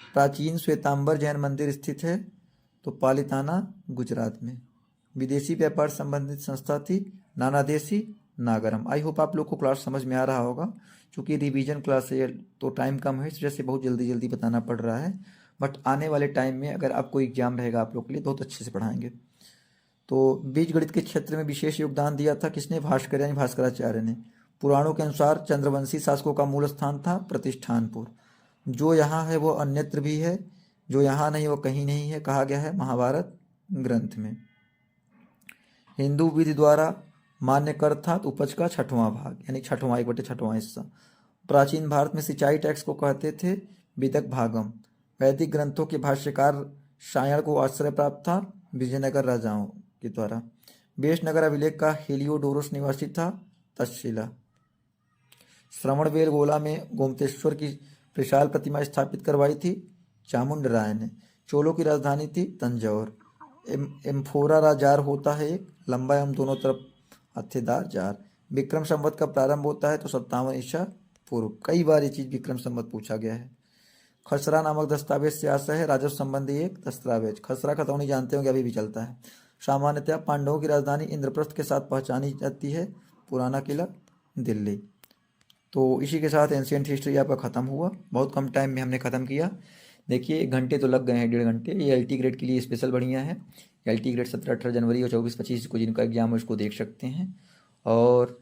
प्राचीन श्वेतांबर जैन मंदिर स्थित है तो पालिताना गुजरात में। विदेशी व्यापार संबंधित संस्था थी नानादेशी नागरम। आई होप आप लोग को क्लास समझ में आ रहा होगा। चूंकि रिवीजन क्लास है तो टाइम कम है इस वजह से बहुत जल्दी बताना पड़ रहा है। बट आने वाले टाइम में अगर आपको एग्जाम रहेगा आप लोग के लिए बहुत अच्छे से पढ़ाएंगे। तो बीजगणित के क्षेत्र में विशेष योगदान दिया था किसने? भास्कर यानी भास्कराचार्य ने। पुराणों के अनुसार चंद्रवंशी शासकों का मूल स्थान था प्रतिष्ठानपुर। जो यहाँ है वो अन्यत्र भी है, जो यहाँ नहीं वो कहीं नहीं है, कहा गया है महाभारत ग्रंथ में। हिंदू विधि द्वारा मान्य कर था तो उपज का 6वां भाग यानी 1/6वां हिस्सा। प्राचीन भारत में सिंचाई टैक्स को कहते थे विदक भागम। वैदिक ग्रंथों के भाष्यकार सायण को आश्रय प्राप्त था विजयनगर राजाओं के द्वारा। बेशनगर अभिलेख का हेलियोडोरस निवासी था तक्षशिला। श्रवणबेल गोला में गोमतेश्वर की विशाल प्रतिमा स्थापित करवाई थी चामुंड राय ने। चोलों की राजधानी थी तंजौर। एम्फोरा जार होता है एक लंबा एवं दोनों तरफ हत्थेदार जार। विक्रम संवत का प्रारंभ होता है तो 57 ईसा पूर्व। कई बार ये चीज विक्रम संवत पूछा गया है। खसरा नामक दस्तावेज से आशा है राजस्व संबंधी एक दस्तावेज। खसरा खतौनी जानते होंगे अभी भी चलता है। सामान्यतः पांडवों की राजधानी इंद्रप्रस्थ के साथ पहचानी जाती है पुराना किला दिल्ली। तो इसी के साथ एंशियंट हिस्ट्री आपका ख़त्म हुआ। बहुत कम टाइम में हमने ख़त्म किया। देखिए 1 घंटे तो लग गए हैं, 1.5 घंटे। ये LT ग्रेड के लिए स्पेशल बढ़िया है। LT ग्रेड 17-18 जनवरी और 24-25 को जिनका एग्जाम है उसको देख सकते हैं। और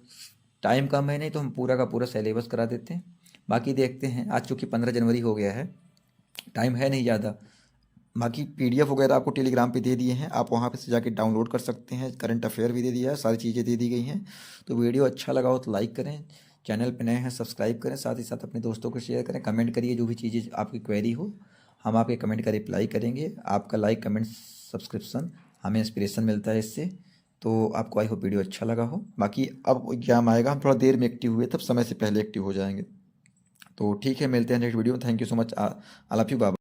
टाइम कम है नहीं तो हम पूरा का पूरा सिलेबस करा देते हैं। बाकी देखते हैं, आज चूँकि 15 जनवरी हो गया है, टाइम है नहीं ज़्यादा। बाकी PDF वगैरह आपको टेलीग्राम पे दे दिए हैं, आप वहाँ पे से जाके डाउनलोड कर सकते हैं। करंट अफेयर भी दे दिया है, सारी चीज़ें दे दी गई हैं। तो वीडियो अच्छा लगा हो तो लाइक करें, चैनल पे नए हैं सब्सक्राइब करें, साथ ही साथ अपने दोस्तों को शेयर करें, कमेंट करिए जो भी चीज़ें आपकी क्वेरी हो, हम आपके कमेंट का रिप्लाई करेंगे। आपका लाइक कमेंट सब्सक्रिप्शन हमें इंस्पिरेशन मिलता है इससे। तो आपको आई होप वीडियो अच्छा लगा हो। बाकी अब एग्जाम आएगा, हम थोड़ा देर में एक्टिव हुए, तब समय से पहले एक्टिव हो जाएंगे। तो ठीक है, मिलते हैं नेक्स्ट वीडियो में। Thank you so much. I love you, bye.